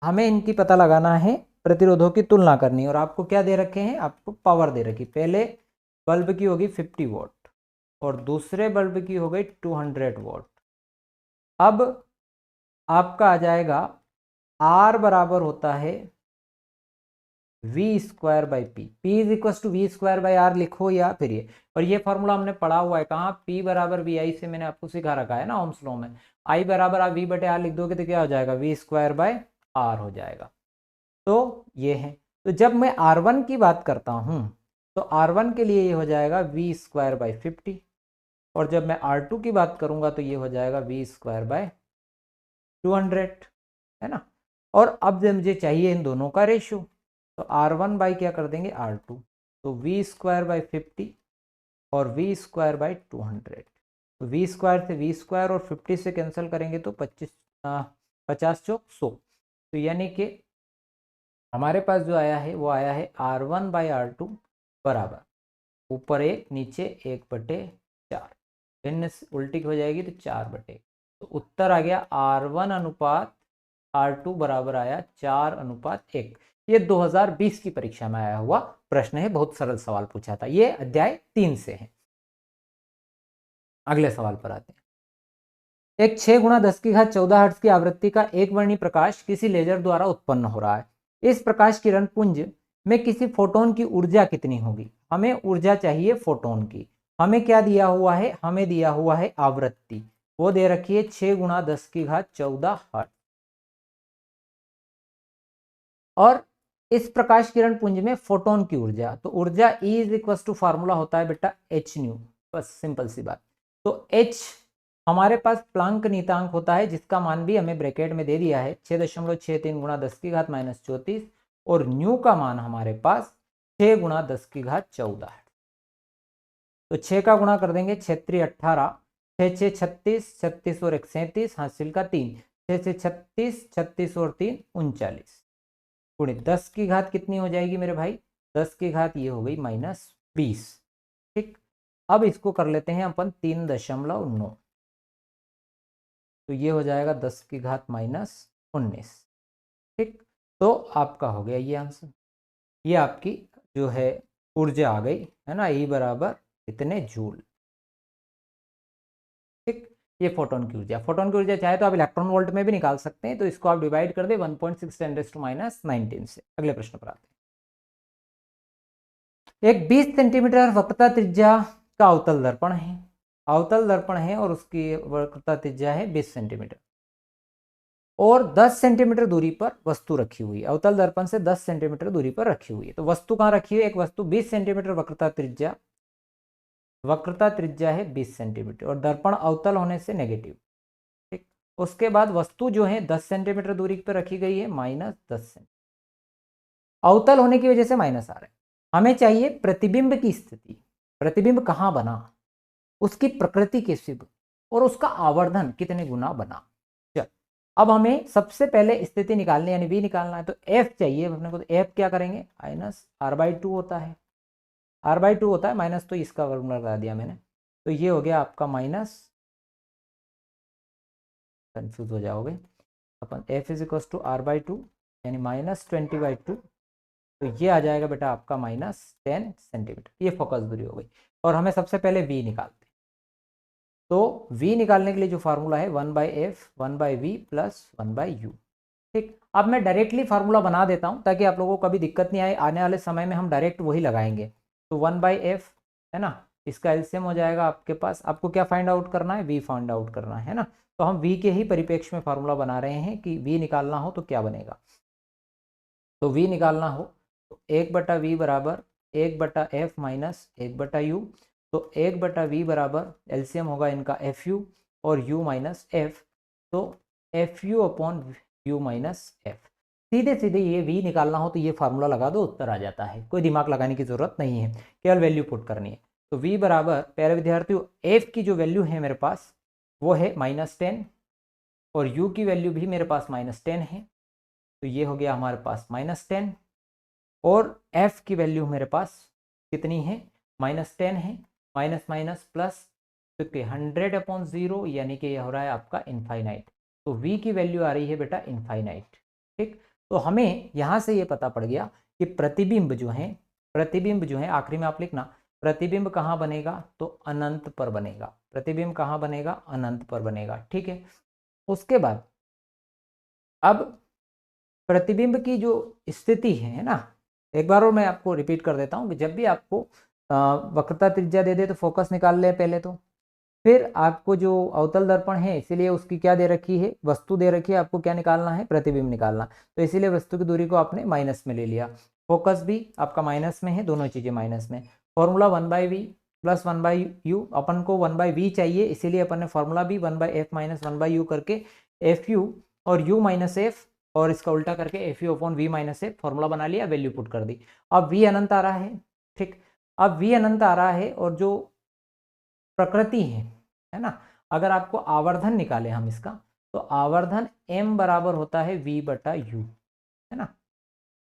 हमें इनकी पता लगाना है, प्रतिरोधों की तुलना करनी है। और आपको क्या दे रखे हैं, आपको पावर दे रखी। पहले बल्ब की होगी 50 वोल्ट और दूसरे बल्ब की हो गई 200 वोल्ट। अब आपका आ जाएगा R बराबर होता है V²/P, P is equal to V²/R लिखो या फिर ये, और ये फॉर्मूला हमने पढ़ा हुआ है कहाँ, P बराबर VI से मैंने आपको सिखा रखा है ना ओम्स लॉ में। I बराबर आप V/R लिख दोगे तो क्या हो जाएगा, V²/R हो जाएगा। तो ये है, तो जब मैं R1 की बात करता हूँ तो R1 के लिए ये हो जाएगा V²/50, और जब मैं R2 की बात करूँगा तो ये हो जाएगा V²/200, है ना। और अब जब मुझे चाहिए इन दोनों का रेशियो, तो R1 बाई क्या कर देंगे, R2, तो V²/50 और V²/200, तो V² से V² और 50 से कैंसिल करेंगे तो 50 चौक 100, तो यानी कि हमारे पास जो आया है वो आया है R1/R2 बराबर ऊपर 1 नीचे 1/4, भिन्न उल्टी हो जाएगी तो 4/1, तो उत्तर आ गया R1/R2 बराबर आया 4:1। ये 2020 की परीक्षा में आया हुआ प्रश्न है, बहुत सरल सवाल पूछा था, ये अध्याय 3 से है। अगले सवाल पर आते हैं। एक 6×10⁻14 हर्ट्ज की आवृत्ति का एक वर्णी प्रकाश किसी लेजर द्वारा उत्पन्न हो रहा है। इस प्रकाश किरण पुंज में किसी फोटोन की ऊर्जा कितनी होगी। हमें ऊर्जा चाहिए फोटोन की। हमें क्या दिया हुआ है, हमें दिया हुआ है आवृत्ति, वो दे रखी है 6×10⁻14 हर्ट्ज। और इस प्रकाश किरण पुंज में फोटोन की ऊर्जा, तो ऊर्जा E is equal to formula होता है बेटा h न्यू, बस सिंपल सी बात। तो h हमारे पास प्लांक नीतांक होता है, जिसका मान भी हमें ब्रैकेट में दे दिया है 6.63 × 10⁻14, और न्यू का मान हमारे पास 6×10⁻14 है। तो 6 का गुणा कर देंगे 6 3 18, 6 6 36, 36 और 1 37, हासिल का 3, 6 से 36, 36 और 3 39, गुणित 10 की घात कितनी हो जाएगी मेरे भाई, 10 की घात ये हो गई -20, ठीक। अब इसको कर लेते हैं अपन 3.9, तो ये हो जाएगा 10 की घात -19, ठीक। तो आपका हो गया ये आंसर, ये आपकी जो है ऊर्जा आ गई, है ना, E बराबर इतने जूल, ठीक। ये फोटोन की ऊर्जा, फोटोन की ऊर्जा चाहे तो आप इलेक्ट्रॉन वोल्ट में भी निकाल सकते हैं, तो इसको आप डिवाइड कर दे 1.6 × 10⁻19 से। अगले प्रश्न पर आते हैं। एक 20 सेंटीमीटर वक्रता त्रिज्या का अवतल दर्पण है, अवतल दर्पण है और उसकी वक्रता त्रिज्या है 20 सेंटीमीटर, और 10 सेंटीमीटर दूरी पर वस्तु रखी हुई है, अवतल दर्पण से 10 सेंटीमीटर दूरी पर रखी हुई है। तो वस्तु कहाँ रखी हुई है, एक वस्तु 20 सेंटीमीटर वक्रता त्रिज्या है 20 सेंटीमीटर, और दर्पण अवतल होने से नेगेटिव, ठीक। उसके बाद वस्तु जो है 10 सेंटीमीटर दूरी पर रखी गई है, -10 सेंटीमीटर, अवतल होने की वजह से माइनस आ रहा है। हमें चाहिए प्रतिबिंब की स्थिति, प्रतिबिंब कहाँ बना, उसकी प्रकृति कैसी, और उसका आवर्धन कितने गुना बना। चल, अब हमें सबसे पहले स्थिति निकालनी, यानी V निकालना है, तो F चाहिए अपने को। तो F क्या करेंगे, -R/2 होता है, R/2 होता है, माइनस तो इसका वर्ग लगा दिया मैंने, तो ये हो गया आपका कंफ्यूज हो जाओगे। अपन f is equal to r/2 यानी -20/2, तो ये आ जाएगा बेटा आपका -10 सेंटीमीटर। ये फोकस दूरी हो गई। और हमें सबसे पहले v निकालते हैं, तो v निकालने के लिए जो फार्मूला है 1/f 1/v प्लस 1/u। ठीक, अब मैं डायरेक्टली फार्मूला बना देता हूं ताकि आप लोगों को कभी दिक्कत नहीं आए, आने वाले समय में हम डायरेक्ट वही लगाएंगे। तो 1/f है ना, इसका एलसीएम हो जाएगा आपके पास, आपको क्या फाइंड आउट करना है, v फाइंड आउट करना है ना। तो हम v के ही परिप्रेक्ष्य में फार्मूला बना रहे हैं कि v निकालना हो तो क्या बनेगा। तो v निकालना हो तो 1/v बराबर 1/f माइनस 1/u। तो 1/v बराबर एलसीएम होगा इनका fu और u माइनस f, तो fu upon u minus F. सीधे सीधे ये v निकालना हो तो ये फार्मूला लगा दो, उत्तर आ जाता है, कोई दिमाग लगाने की जरूरत नहीं है, केवल वैल्यू पुट करनी है। तो v बराबर, प्यारे विद्यार्थियों, f की जो वैल्यू है मेरे पास वो है -10 और u की वैल्यू भी मेरे पास -10 है, तो ये हो गया हमारे पास -10 और f की वैल्यू मेरे पास कितनी है, -10 है, माइनस माइनस प्लस, तो 100/0 यानी कि यह हो रहा है आपका इनफाइनाइट। तो v की वैल्यू आ रही है बेटा इनफाइनाइट। ठीक, तो हमें यहाँ से ये पता पड़ गया कि प्रतिबिंब जो है आखिरी में आप लिखना, प्रतिबिंब कहाँ बनेगा, तो अनंत पर बनेगा। प्रतिबिंब कहाँ बनेगा, अनंत पर बनेगा। ठीक है, उसके बाद अब प्रतिबिंब की जो स्थिति है ना, एक बार और मैं आपको रिपीट कर देता हूँ कि जब भी आपको वक्रता त्रिज्या दे दे तो फोकस निकाल ले पहले, तो फिर आपको जो अवतल दर्पण है इसीलिए उसकी क्या दे रखी है, वस्तु दे रखी है, आपको क्या निकालना है, प्रतिबिंब निकालना। तो इसीलिए वस्तु की दूरी को आपने माइनस में ले लिया, फोकस भी आपका माइनस में है, दोनों चीजें माइनस में। फॉर्मूला 1/v प्लस 1/u, अपन को 1/v चाहिए इसीलिए अपन ने फॉर्मूला भी 1/f माइनस 1/u करके fu और u माइनस एफ और इसका उल्टा करके fu upon v minus F formula बना लिया, वैल्यू पुट कर दी। अब v अनंत आ रहा है। ठीक, अब v अनंत आ रहा है और जो प्रकृति है ना, अगर आपको आवर्धन निकाले हम इसका, तो आवर्धन m बराबर होता है v/u, है ना।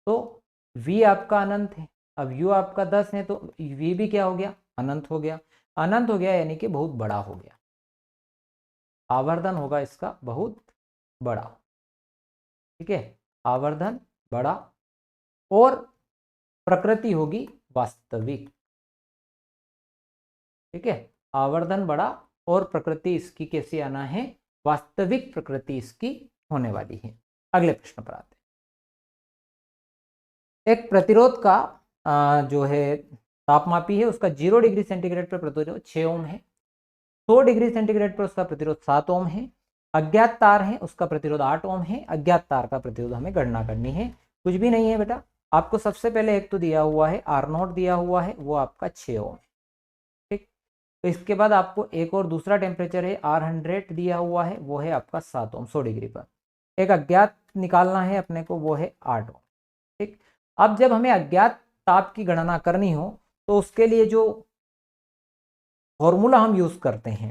तो v आपका अनंत है, अब u आपका 10 है, तो v भी क्या हो गया, अनंत हो गया। अनंत हो गया यानी कि बहुत बड़ा हो गया, आवर्धन होगा इसका बहुत बड़ा। ठीक है, आवर्धन बड़ा और प्रकृति होगी वास्तविक। ठीक है, आवर्धन बड़ा और प्रकृति इसकी कैसी आना है, वास्तविक प्रकृति इसकी होने वाली है। अगले प्रश्न पर आते हैं। एक प्रतिरोध का जो है तापमापी है, उसका 0 डिग्री सेंटीग्रेड पर प्रतिरोध 6 ओम है, 100 डिग्री सेंटीग्रेड पर उसका प्रतिरोध 7 ओम है, अज्ञात तार है उसका प्रतिरोध 8 ओम है। अज्ञात तार का प्रतिरोध हमें गणना करनी है, कुछ भी नहीं है बेटा, आपको सबसे पहले एक तो दिया हुआ है R0 दिया हुआ है, वो आपका 6 ओम है। ठीक, तो इसके बाद आपको एक और दूसरा टेम्परेचर है R100 दिया हुआ है, वो है आपका 7 ओम 100 डिग्री पर। एक अज्ञात निकालना है अपने को, वो है 8 ओम। ठीक, अब जब हमें अज्ञात ताप की गणना करनी हो तो उसके लिए जो फॉर्मूला हम यूज करते हैं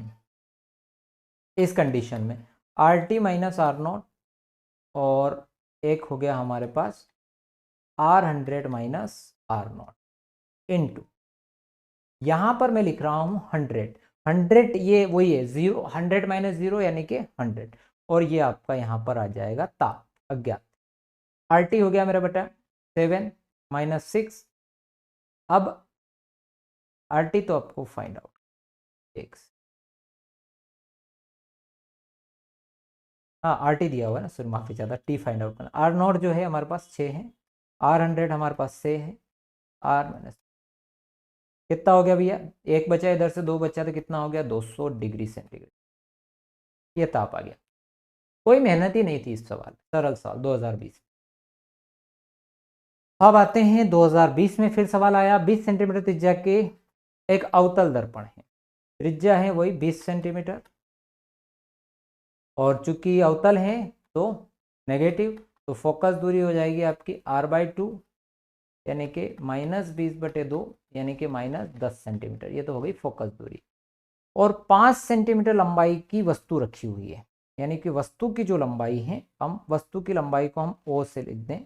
इस कंडीशन में, RT माइनस R0 और एक हो गया हमारे पास R100 माइनस R0 इंटू, यहां पर मैं लिख रहा हूं 100, ये वही है 0, 100 माइनस 0 यानी कि 100, और ये आपका यहां पर आ जाएगा ताप अज्ञात। RT हो गया मेरा बेटा 7 माइनस 6, अब RT तो आपको फाइंड आउट x, हाँ RT दिया हुआ है ना, सॉरी माफी चाहता, T फाइंड आउट करना। R0 जो है हमारे पास 6 है, R100 हमारे पास 6 है, R माइनस कितना हो गया भैया, एक बचा इधर से, 2 बचा तो कितना हो गया 200 डिग्री सेंटीग्रेड, ये ताप आ गया। कोई मेहनत ही नहीं थी इस सवाल, सरल सवाल 2020। अब आते हैं 2020 में, फिर सवाल आया 20 सेंटीमीटर त्रिज्या के एक अवतल दर्पण है, त्रिज्या है वही 20 सेंटीमीटर और चूंकि अवतल है तो नेगेटिव, तो फोकस दूरी हो जाएगी आपकी R/2 यानी कि -20/2 यानी कि -10 सेंटीमीटर, ये तो हो गई फोकस दूरी। और 5 सेंटीमीटर लंबाई की वस्तु रखी हुई है, यानी कि वस्तु की जो लंबाई है, हम वस्तु की लंबाई को हम O से लिख दें।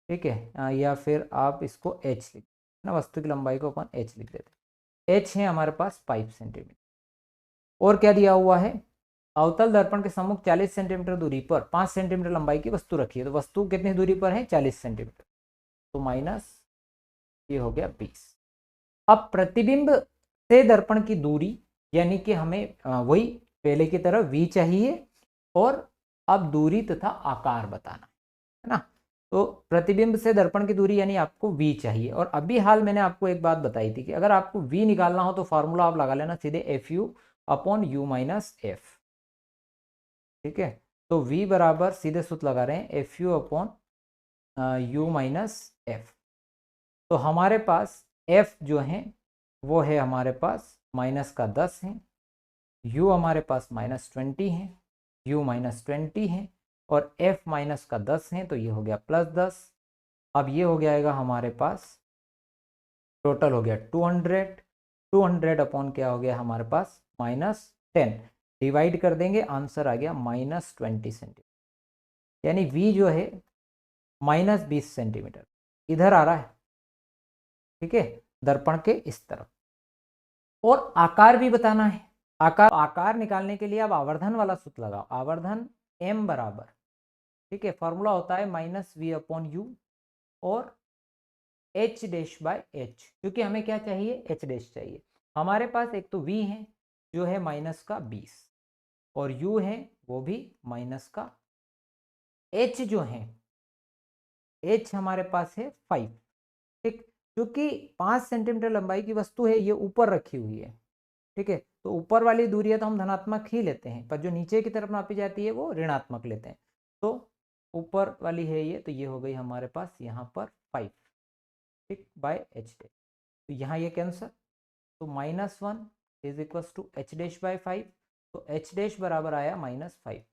ठीक है, या फिर आप इसको H लिख ना, वस्तु की लंबाई को अपन H लिख देते हैं। H है हमारे पास 5 सेंटीमीटर। और क्या दिया हुआ है, अवतल दर्पण के सम्मुख 40 सेंटीमीटर दूरी पर 5 सेंटीमीटर लंबाई की वस्तु रखी है। तो वस्तु कितनी दूरी पर है? 40 सेंटीमीटर। तो माइनस ये हो गया 20। अब प्रतिबिंब से दर्पण की दूरी, यानी कि हमें वही पहले की तरह v चाहिए और अब दूरी तथा आकार बताना है ना। तो प्रतिबिंब से दर्पण की दूरी यानी आपको v चाहिए। और अभी हाल मैंने आपको एक बात बताई थी कि अगर आपको v निकालना हो तो फॉर्मूला आप लगा लेना सीधे FU upon U minus F. ठीक है, तो v बराबर सीधे सूत्र लगा रहे हैं FU upon U minus F. तो हमारे पास f जो है वो है हमारे पास माइनस का 10 है, u हमारे पास -20 है, u -20 है और f माइनस का 10 है, तो ये हो गया +10। अब ये हो जाएगा हमारे पास टोटल हो गया 200 अपॉन क्या हो गया हमारे पास -10, डिवाइड कर देंगे, आंसर आ गया -20 सेंटीमीटर। यानी v जो है -20 सेंटीमीटर इधर आ रहा है। ठीक है, दर्पण के इस तरफ। और आकार भी बताना है। आकार निकालने के लिए आप आवर्धन वाला सूत्र लगाओ। आवर्धन m बराबर, ठीक है, फॉर्मूला होता है -v अपॉन यू और h डैश बाय h, क्योंकि हमें क्या चाहिए? h डैश चाहिए। हमारे पास एक तो v है जो है -20 और u है वो भी -का, h जो है h हमारे पास है 5। ठीक, क्योंकि 5 सेंटीमीटर लंबाई की वस्तु है, ये ऊपर रखी हुई है। ठीक है, तो ऊपर वाली दूरी है तो हम धनात्मक ही लेते हैं, पर जो नीचे की तरफ नापी जाती है वो ऋणात्मक लेते हैं। तो ऊपर वाली है ये, तो ये हो गई हमारे पास यहाँ पर 5, ठीक, बाय h डैश। तो यहाँ ये कैंसर, तो -1 is equal to h dash by 5, तो h डैश बराबर आया -5।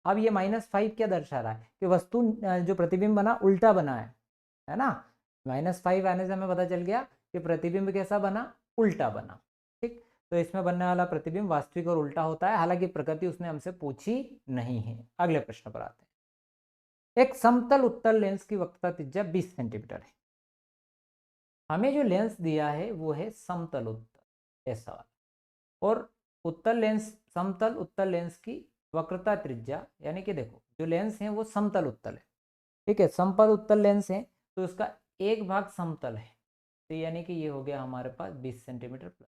अब ये -5 क्या दर्शा रहा है? कि वस्तु जो प्रतिबिंब बना उल्टा बना है ना। -5 आने से हमें पता चल गया कि प्रतिबिंब कैसा बना? उल्टा बना। ठीक, तो इसमें बनने वाला प्रतिबिंब वास्तविक और उल्टा होता है। हालांकि प्रकृति उसने हमसे पूछी नहीं है। अगले प्रश्न पर आते हैं। एक समतल उत्तल लेंस की वक्रता त्रिज्या 20 सेंटीमीटर है। हमें जो लेंस दिया है वो है समतल उत्तल, ऐसा वाला। और उत्तल लेंस, समतल उत्तल लेंस की वक्रता त्रिज्या, यानी कि देखो जो लेंस है वो समतल उत्तल है। ठीक है, समतल उत्तल लेंस है तो उसका एक भाग समतल है, तो यानी कि ये हो गया हमारे पास 20 सेंटीमीटर प्लस।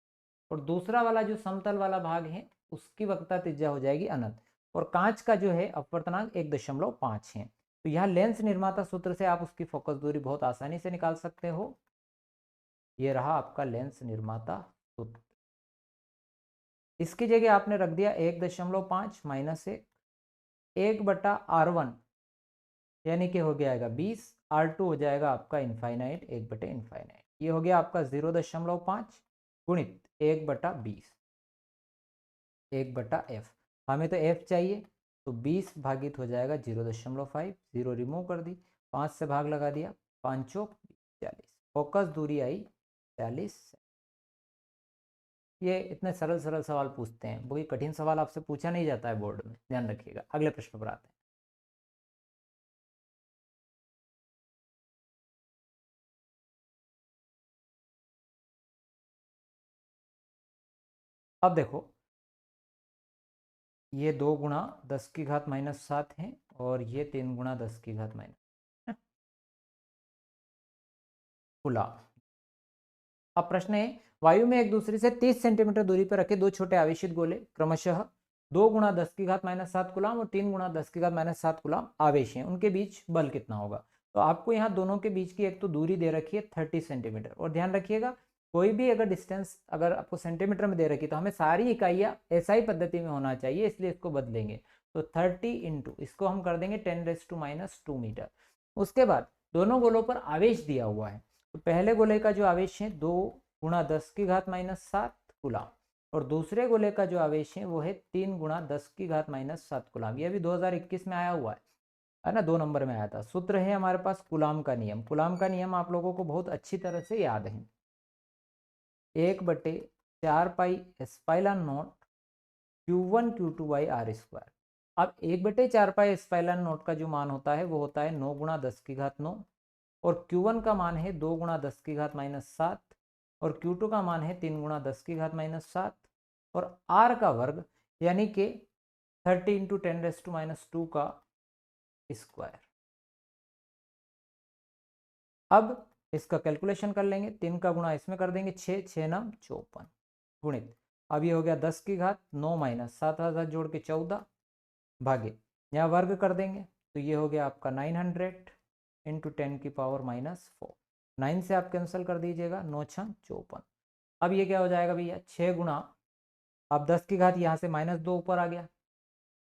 और दूसरा वाला जो समतल वाला भाग है उसकी वक्रता त्रिज्या हो जाएगी अनंत। और कांच का जो है अपवर्तनांक 1.5 है। तो यहाँ लेंस निर्माता सूत्र से आप उसकी फोकस दूरी बहुत आसानी से निकाल सकते हो। ये रहा आपका लेंस निर्माता सूत्र। इसकी जगह आपने रख दिया 1.5 माइनस 1/R1, यानी कि हो गया 20, R2 हो जाएगा आपका इनफाइनाइट 1/इनफाइनाइट। ये हो गया आपका 0.5 गुणित 1/20, 1/f। हमें तो f चाहिए, तो 20 भागित हो जाएगा 0.5, 0 रिमूव कर दी, 5 से भाग लगा दिया, 5 चौक 40। फोकस दूरी आई 40। ये इतने सरल सरल सवाल पूछते हैं, कोई कठिन सवाल आपसे पूछा नहीं जाता है बोर्ड में, ध्यान रखिएगा। अगले प्रश्न पर आते हैं। अब देखो, ये 2 गुणा 10 की घात -7 है और ये 3 गुणा 10 की घात माइनस खुला। अब प्रश्न है, वायु में एक दूसरे से 30 सेंटीमीटर दूरी पर रखे दो छोटे आवेशित गोले क्रमशः 2 गुणा 10 की घात -7 कूलम और 3 गुणा 10 की घात -7 कूलम आवेश हैं, उनके बीच बल कितना होगा? तो आपको यहाँ दोनों के बीच की एक तो दूरी दे रखी है 30 सेंटीमीटर। और ध्यान रखिएगा, कोई भी अगर डिस्टेंस अगर आपको सेंटीमीटर में दे रखी तो हमें सारी इकाइयाँ एसआई पद्धति में होना चाहिए, इसलिए इसको बदलेंगे। तो 30 इंटू इसको हम कर देंगे 10⁻² मीटर। उसके बाद दोनों गोलों पर आवेश दिया हुआ है। तो पहले गोले का जो आवेश है 2 गुणा 10 की घात -7 कूलम और दूसरे गोले का जो आवेश है वो है 3 गुणा 10 की घात -7 कूलम। ये भी 2021 में आया हुआ है ना, 2 नंबर में आया था। सूत्र है हमारे पास कूलम का नियम। कूलम का नियम आप लोगों को बहुत अच्छी तरह से याद है, 1/4 epsilon not Q1 Q2 by R²। अब 1/4 एप्सिलॉन नॉट का जो मान होता है वो होता है 9 गुणा 10 की घात 9 और Q1 का मान है 2 गुणा 10 की घात -7 और Q2 का मान है 3 गुणा 10 की घात -7 और R का वर्ग यानी कि 30 इंटू 10⁻² का स्क्वायर। अब इसका कैलकुलेशन कर लेंगे, 3 का गुणा इसमें कर देंगे, 6 6 9 54 गुणित, अब ये हो गया 10 की घात 9 माइनस 7 जोड़ के 14 भागे, यहाँ वर्ग कर देंगे तो ये हो गया आपका 900 इंटू 10⁻⁻4। 9 से आप कैंसिल कर दीजिएगा, 9 6 54। अब ये क्या हो जाएगा भैया, 6 गुणा, अब 10 की घात यहाँ से -2 ऊपर आ गया,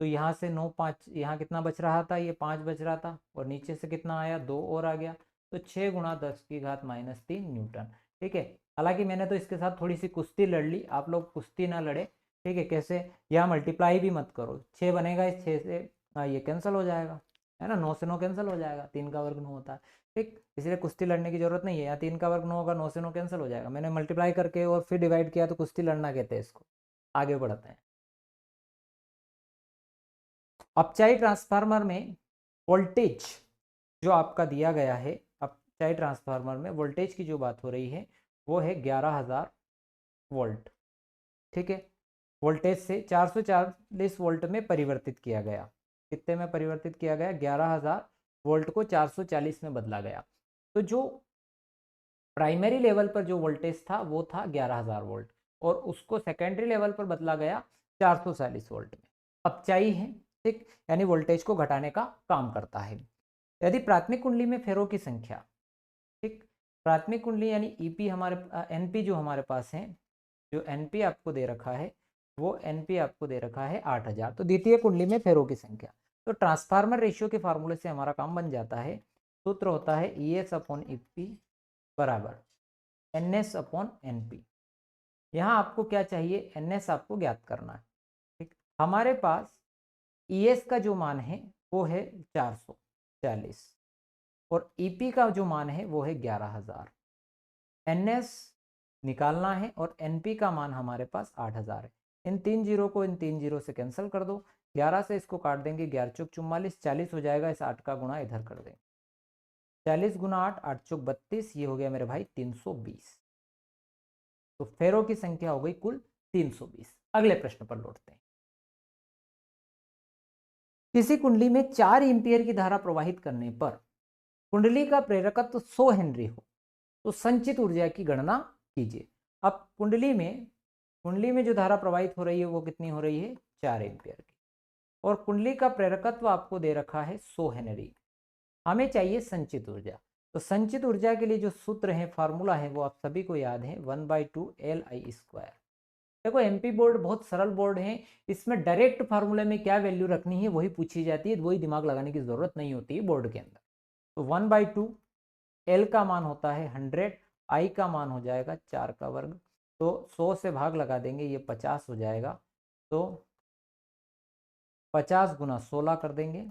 तो यहाँ से 9 5, यहाँ कितना बच रहा था, ये 5 बच रहा था, और नीचे से कितना आया, 2 और आ गया, तो 6 गुणा 10 की घात -3 न्यूटन। ठीक है, हालांकि मैंने तो इसके साथ थोड़ी सी कुश्ती लड़ ली, आप लोग कुश्ती ना लड़े। ठीक है, कैसे, यहाँ मल्टीप्लाई भी मत करो, 6 बनेगा, इस 6 से ये कैंसिल हो जाएगा, है ना, 9 से 9 कैंसिल हो जाएगा, 3 का वर्ग 9 होता है। ठीक, इसलिए कुश्ती लड़ने की जरूरत नहीं है, यहाँ 3 का वर्ग 9 होगा, 9 से 9 कैंसिल हो जाएगा, मैंने मल्टीप्लाई करके और फिर डिवाइड किया तो कुश्ती लड़ना कहते हैं इसको। आगे बढ़ते हैं। अपचाई ट्रांसफार्मर में वोल्टेज जो आपका दिया गया है, अपचाई ट्रांसफार्मर में वोल्टेज की जो बात हो रही है वो है 11,000 वोल्ट। ठीक है, वोल्टेज से 440 वोल्ट में परिवर्तित किया गया। कितने में परिवर्तित किया गया, 11,000 वोल्ट को 440 में बदला गया। तो जो प्राइमरी लेवल पर जो वोल्टेज था वो था 11,000 वोल्ट, और उसको सेकेंडरी लेवल पर बदला गया 440 वोल्ट में। अपचाई है, ठीक, यानी वोल्टेज को घटाने का काम करता है। यदि प्राथमिक कुंडली में फेरों की संख्या, ठीक, प्राथमिक कुंडली यानी ईपी हमारे एनपी जो हमारे पास है, जो एनपी आपको दे रखा है वो एनपी आपको दे रखा है 8,000, तो द्वितीय कुंडली में फेरों की संख्या, तो ट्रांसफार्मर रेशियो के फार्मूले से हमारा काम बन जाता है। सूत्र होता है ES/EP बराबर NS/NP। यहाँ आपको क्या चाहिए, NS आपको ज्ञात करना है। ठीक, हमारे पास ES का जो मान है वो है 440 और EP का जो मान है वो है 11,000। NS निकालना है और NP का मान हमारे पास 8,000 है। इन 3 जीरो को इन 3 जीरो से कैंसिल कर दो, 11 से इसको काट देंगे, 11 चौक 44, 40 हो जाएगा, इस 8 का गुणा इधर कर देंगे, 40 गुना 8, 8 चौक 32, ये हो गया मेरे भाई 320। तो फेरों की संख्या हो गई कुल 320। अगले प्रश्न पर लौटते हैं। किसी कुंडली में 4 एम्पियर की धारा प्रवाहित करने पर कुंडली का प्रेरकत्व 100 हेनरी हो तो संचित ऊर्जा की गणना कीजिए। अब कुंडली में जो धारा प्रवाहित हो रही है वो कितनी हो रही है, 4 एम्पियर की, और कुंडली का प्रेरकत्व आपको दे रखा है 100 हेनरी। हमें चाहिए संचित ऊर्जा, तो संचित ऊर्जा के लिए जो सूत्र है, फार्मूला है, वो आप सभी को याद है, 1/2 LI²। देखो एमपी बोर्ड बहुत सरल बोर्ड है, इसमें डायरेक्ट फार्मूले में क्या वैल्यू रखनी है वही पूछी जाती है, वही दिमाग लगाने की जरूरत नहीं होती है बोर्ड के अंदर। तो 1/2 L का मान होता है 100, I का मान हो जाएगा 4 का वर्ग, तो 100 से भाग लगा देंगे, ये 50 हो जाएगा, तो 50 गुना 16 कर देंगे,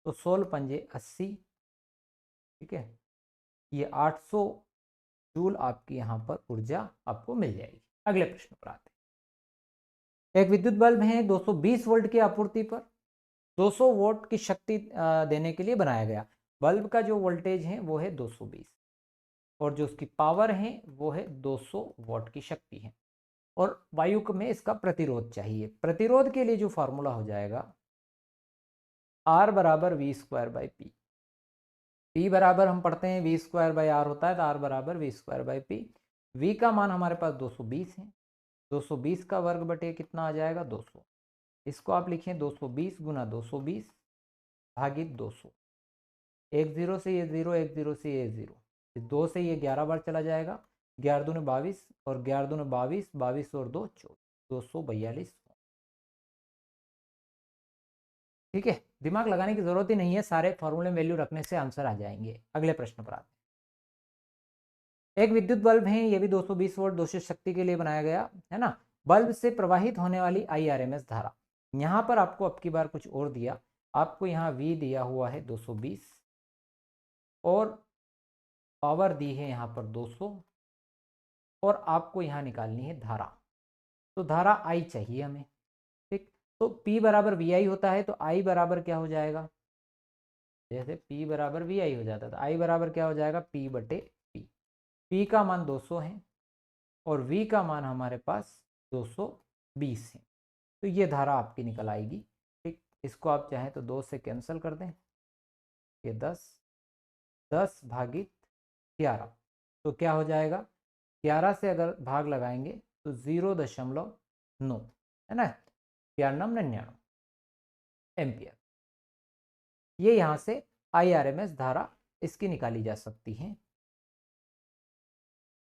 तो 16 पंजे 80। ठीक है, ये 800 जूल आपकी यहाँ पर ऊर्जा आपको मिल जाएगी। अगले प्रश्न पर आते हैं। एक विद्युत बल्ब है 220 वोल्ट की आपूर्ति पर 200 वोल्ट की शक्ति देने के लिए बनाया गया। बल्ब का जो वोल्टेज है वो है 220 और जो उसकी पावर है वो है 200 वोल्ट की शक्ति है, और वायु में इसका प्रतिरोध चाहिए। प्रतिरोध के लिए जो फार्मूला हो जाएगा R बराबर V²/P। P बराबर हम पढ़ते हैं V²/R होता है, तो R बराबर V²/P। V का मान हमारे पास 220 है, 220 का वर्ग बटे कितना आ जाएगा 200, इसको आप लिखें 220 गुना 220 भागित 200। एक जीरो से ये जीरो, एक जीरो से ये जीरो, 2 से ये 11 बार चला जाएगा, 11 दूने 22 और 11 दूने 22, 22 और 2 24, 242। ठीक है, दिमाग लगाने की जरूरत ही नहीं है, सारे फॉर्मूले में वैल्यू रखने से आंसर आ जाएंगे। अगले प्रश्न पर आते हैं। एक विद्युत बल्ब है, ये भी 220 वोल्ट 200 शक्ति के लिए बनाया गया है ना। बल्ब से प्रवाहित होने वाली IRMS धारा, यहाँ पर आपको अब की बार कुछ और दिया, आपको यहाँ V दिया हुआ है 220 और पावर दी है यहाँ पर 200, और आपको यहाँ निकालनी है धारा, तो धारा I चाहिए हमें। ठीक, तो P बराबर VI होता है, तो I बराबर क्या हो जाएगा, जैसे P बराबर VI हो जाता है, तो I बराबर क्या हो जाएगा P/P। P का मान 200 है और V का मान हमारे पास 220 है, तो ये धारा आपकी निकल आएगी इसको आप चाहें तो 2 से कैंसिल कर दें, ये 10 भागित 11, तो क्या हो जाएगा, 11 से अगर भाग लगाएंगे तो 0.9 है ना, 99 एम्पियर। ये यहाँ से IRMS धारा इसकी निकाली जा सकती है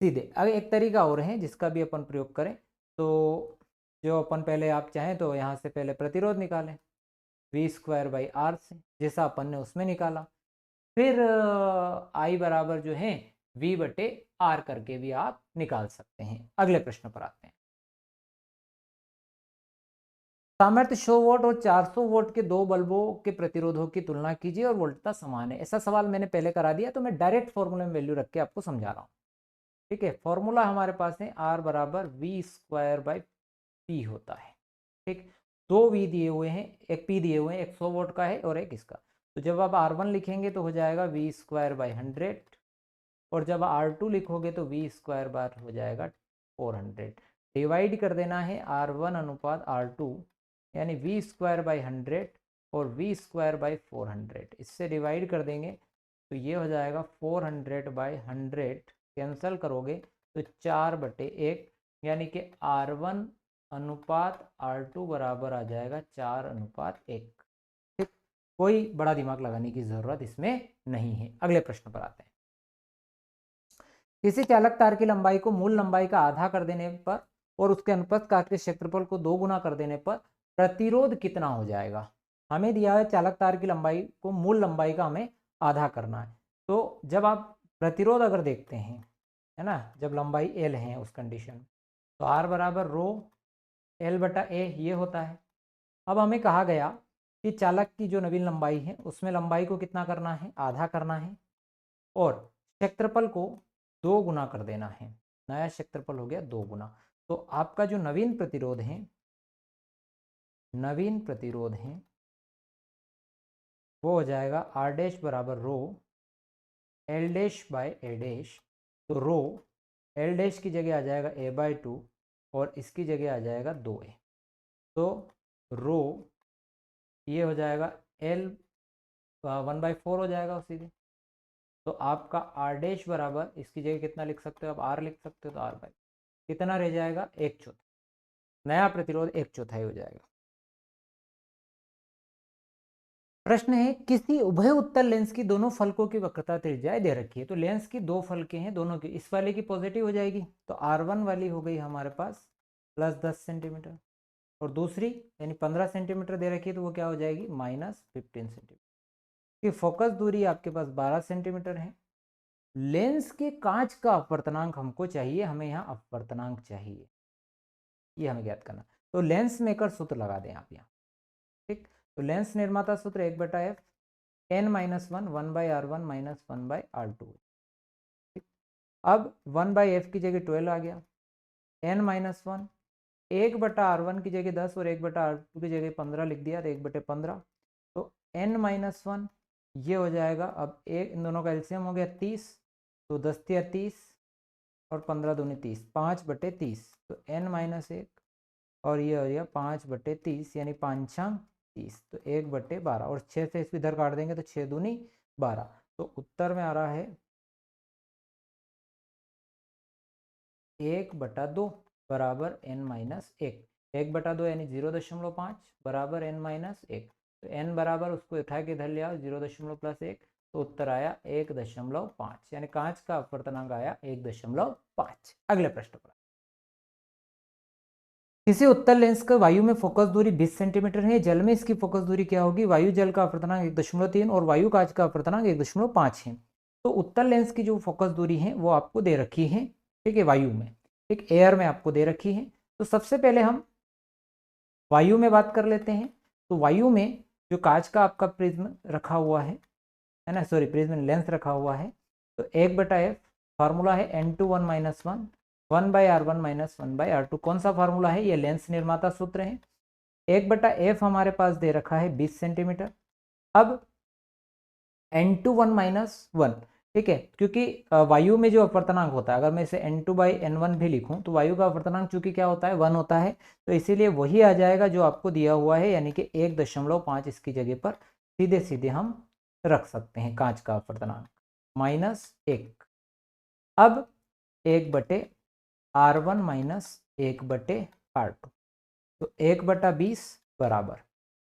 सीधे। अगर एक तरीका और है जिसका भी अपन प्रयोग करें, तो जो अपन पहले आप चाहें तो यहाँ से पहले प्रतिरोध निकालें V²/R से, जैसा अपन ने उसमें निकाला, फिर I बराबर जो है V/R करके भी आप निकाल सकते हैं। अगले प्रश्न पर आते हैं। सामर्थ्य 100 वोल्ट और 400 वोल्ट के दो बल्बों के प्रतिरोधों की तुलना कीजिए और वोल्टता समान है। ऐसा सवाल मैंने पहले करा दिया, तो मैं डायरेक्ट फॉर्मूले में वैल्यू रख के आपको समझा रहा हूँ। ठीक है, फॉर्मूला हमारे पास है R बराबर V²/P होता है। ठीक, 2 V दिए हुए हैं, एक P दिए हुए हैं, एक 100 वोल्ट का है और एक इसका। तो जब आप R1 लिखेंगे तो हो जाएगा V²/100, और जब R2 लिखोगे तो V² हो जाएगा 400। डिवाइड कर देना है R1 अनुपात R2, यानी V²/100 और V²/400, इससे डिवाइड कर देंगे तो ये हो जाएगा 400/100, कैंसिल करोगे तो 4/1, यानी कि R1 अनुपात R2 बराबर आ जाएगा 4:1। ठीक, कोई बड़ा दिमाग लगाने की जरूरत इसमें नहीं है। अगले प्रश्न पर आते हैं। किसी चालक तार की लंबाई को मूल लंबाई का आधा कर देने पर और उसके अनुप्रस्थ काट के क्षेत्रफल को 2 गुना कर देने पर प्रतिरोध कितना हो जाएगा। हमें दिया है चालक तार की लंबाई को मूल लंबाई का हमें आधा करना है। तो जब आप प्रतिरोध अगर देखते हैं, है ना, जब लंबाई L है उस कंडीशन में, तो R बराबर रो L/A ये होता है। अब हमें कहा गया कि चालक की जो नवीन लंबाई है उसमें लंबाई को कितना करना है, आधा करना है, और क्षेत्रफल को 2 गुना कर देना है। नया क्षेत्रफल हो गया 2 गुना। तो आपका जो नवीन प्रतिरोध है वो हो जाएगा R' बराबर रो L'/A'। तो रो L' की जगह आ जाएगा A/2 और इसकी जगह आ जाएगा 2A। तो रो ये हो जाएगा L 1/4 हो जाएगा उसी दिन। तो आपका R' बराबर इसकी जगह कितना लिख सकते हो आप, R लिख सकते हो, तो R/, कितना रह जाएगा, 1/4। नया प्रतिरोध 1/4 हो जाएगा। प्रश्न है, किसी उभय उत्तल लेंस की दोनों फलकों की वक्रता त्रिज्याएं दे रखी है। तो लेंस की 2 फलकें हैं, दोनों की, इस वाले की पॉजिटिव हो जाएगी, तो R1 वाली हो गई हमारे पास +10 सेंटीमीटर, और दूसरी यानी 15 सेंटीमीटर दे रखी है, तो वो क्या हो जाएगी, -15 सेंटीमीटर। की फोकस दूरी आपके पास 12 सेंटीमीटर है। लेंस के कांच का अपवर्तनांक हमको चाहिए, हमें यहाँ अपवर्तनांक चाहिए, ये हमें ज्ञात करना। तो लेंस मेकर सूत्र लगा दें आप यहाँ। ठीक, तो लेंस निर्माता सूत्र 1/f n-1 1/r1 - 1/r2। ठीक, अब 1/f की जगह 12 आ गया, n-1 1/r1 की जगह 10 और 1/r2 की जगह 15 लिख दिया, तो 1/15। तो n-1 ये हो जाएगा, अब एक इन दोनों का एलसीएम हो गया 30, तो 10 या 30 और 15 दूनी 30, 5/30। तो n-1 और ये हो गया 5/30, यानी 5×6 30, तो 1/12, और 6 से इसको इधर काट देंगे तो 6 दूनी 12। तो उत्तर में आ रहा है 1/2 बराबर n-1। 1/2 यानी 0.5 बराबर n-1। तो n बराबर उसको उठा के इधर ले आओ, 0.1, तो उत्तर आया 1.5, यानी कांच का अपवर्तनांक आया 1.5। अगले प्रश्न पर, किसी उत्तल लेंस का वायु में फोकस दूरी 20 सेंटीमीटर है, जल में इसकी फोकस दूरी क्या होगी। वायु जल का अपवर्तनांक 1.3 और वायु कांच का अपवर्तनांक 1.5 है। तो उत्तल लेंस की जो फोकस दूरी है वो आपको दे रखी है, ठीक है, वायु में, एक एयर में आपको दे रखी है। तो सबसे पहले हम वायु में बात कर लेते हैं। तो वायु में जो कांच का आपका प्रिज्म रखा हुआ है ना, सॉरी, प्रिज्म लेंस रखा हुआ है, तो 1/f फार्मूला है n2 1 1/r1 - 1/r2। कौन सा फार्मूला है, ये लेंस निर्माता सूत्र है। 1/f हमारे पास दे रखा है 20 सेंटीमीटर। अब n2 1 - 1 ठीक है, क्योंकि वायु में जो अपवर्तनांक होता है, अगर मैं इसे n2/n1 भी लिखूं तो वायु का अपवर्तनांक चूंकि क्या होता है 1 होता है, तो इसीलिए वही आ जाएगा जो आपको दिया हुआ है, यानी कि 1.5 इसकी जगह पर सीधे सीधे हम रख सकते हैं कांच का अपवर्तनांक -1। अब 1/R1 -1/R2, तो 1/20 बराबर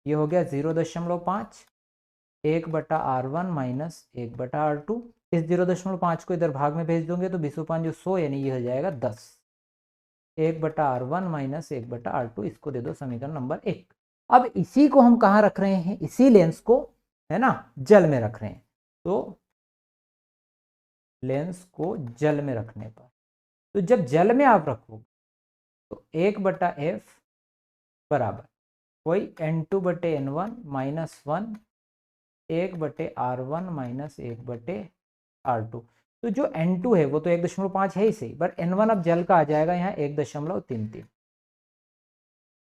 ये हो गया 0.5, 1/R1 -1/R2। इस 0.5 को इधर भाग में भेज दोगे तो 20/5 जो 100, यानी ये हो जाएगा 10। 1/R1 -1/R2, इसको दे दो समीकरण नंबर 1। अब इसी को हम कहाँ रख रहे हैं, इसी लेंस को, है ना, जल में रख रहे हैं। तो लेंस को जल में रखने पर, तो जब जल में आप रखोगे तो 1/F बराबर वही n2/n1 -1 1/R1 -1/R2। तो जो n2 है वो तो 1.5 है ही सही, बट n1 अब जल का आ जाएगा यहाँ 1.33,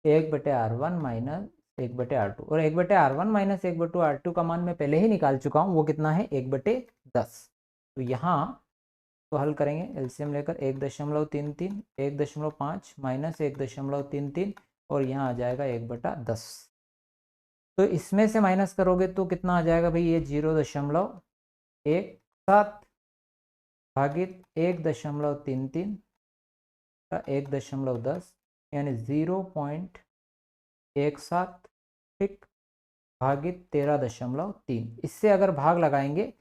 1/R1 -1/R2, और 1/R1 -1/R2 का मान मैं पहले ही निकाल चुका हूँ, वो कितना है 1/10। तो यहाँ तो हल करेंगे एलसीएम लेकर 1.33, 1.5 -1.33, और यहाँ आ जाएगा 1/10। तो इसमें से माइनस करोगे तो कितना आ जाएगा भाई, ये 0.17 भागित 1.33 का 1.10, यानी 0.17, ठीक, भागित 13.3। इससे अगर भाग लगाएंगे,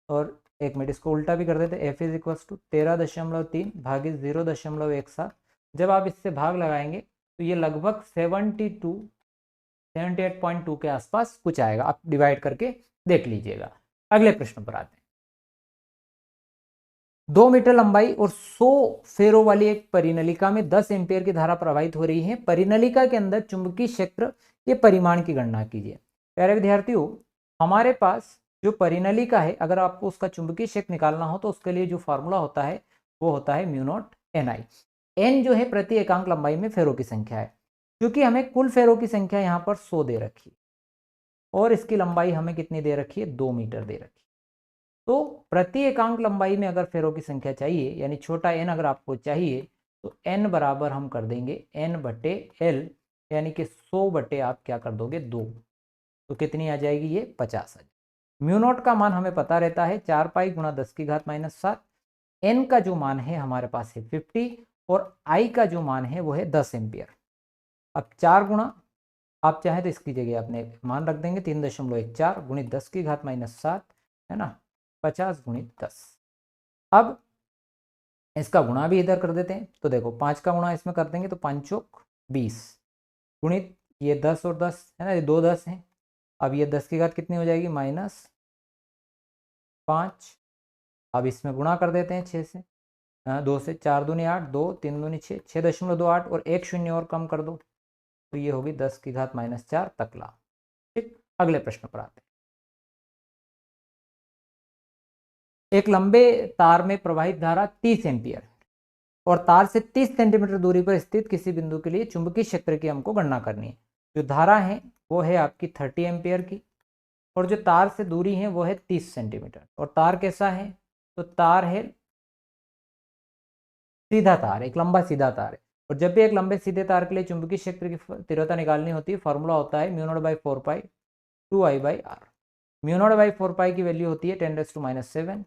और एक मिनट इसको उल्टा भी कर देते, एफ इज इक्वल टू 13.3 भागित 0.17। जब आप इससे भाग लगाएंगे तो ये लगभग 78.2 के आसपास कुछ आएगा, आप डिवाइड करके देख लीजिएगा। अगले प्रश्न पर आते हैं। 2 मीटर लंबाई और 100 फेरों वाली एक परिनलिका में 10 एम्पियर की धारा प्रवाहित हो रही है। परिनलिका के अंदर चुंबकीय क्षेत्र के परिमाण की गणना कीजिए। प्यारे विद्यार्थियों, हमारे पास जो परिनलिका है, अगर आपको उसका चुंबकीय क्षेत्र निकालना हो तो उसके लिए जो फार्मूला होता है वो होता है म्यू0 Ni। n जो है प्रति एकांक लंबाई में फेरों की संख्या है, क्योंकि हमें कुल फेरों की संख्या यहाँ पर 100 दे रखी, और इसकी लंबाई हमें कितनी दे रखी है, 2 मीटर दे रखी। तो प्रति एकांक लंबाई में अगर फेरों की संख्या चाहिए, यानी छोटा n अगर आपको चाहिए, तो n बराबर हम कर देंगे n/L, यानी कि 100 बटे आप क्या कर दोगे 2, तो कितनी आ जाएगी, ये 50 आ जाएगी। म्यू0 का मान हमें पता रहता है 4 पाई गुणा 10⁻⁷। n का जो मान है हमारे पास है 50, और I का जो मान है वो है 10 एम्पियर। अब 4 गुणा, आप चाहें तो इसकी जगह अपने मान रख देंगे 3.14 गुणित 10⁻⁷, है ना, 50 गुणित 10। अब इसका गुणा भी इधर कर देते हैं, तो देखो 5 का गुणा इसमें कर देंगे तो 5 चौक 20 गुणित ये 10 और 10 है ना, ये 2 10 हैं। अब ये 10 की घात कितनी हो जाएगी, -5। अब इसमें गुणा कर देते हैं 6 से, 2 से, 4 दूनी 8, 2 3 दूनी 6, 6.28, और एक शून्य और कम कर दो तो ये होगी 10 की घात -4 तकला। ठीक, अगले प्रश्न पर आते हैं। एक लंबे तार में प्रवाहित धारा 30 एम्पियर और तार से 30 सेंटीमीटर दूरी पर स्थित किसी बिंदु के लिए चुंबकीय क्षेत्र की हमको गणना करनी है। जो धारा है वो है आपकी 30 एम्पियर की, और जो तार से दूरी है वो है 30 सेंटीमीटर। और तार कैसा है, तो तार है सीधा तार, एक लंबा सीधा तार है। और जब भी एक लंबे सीधे तार के लिए चुंबकीय क्षेत्र की तीव्रता निकालनी होती है, फॉर्मूला होता है म्यू0/4 पाई 2I/r। म्यू0/4 की वैल्यू होती है 10⁻⁷,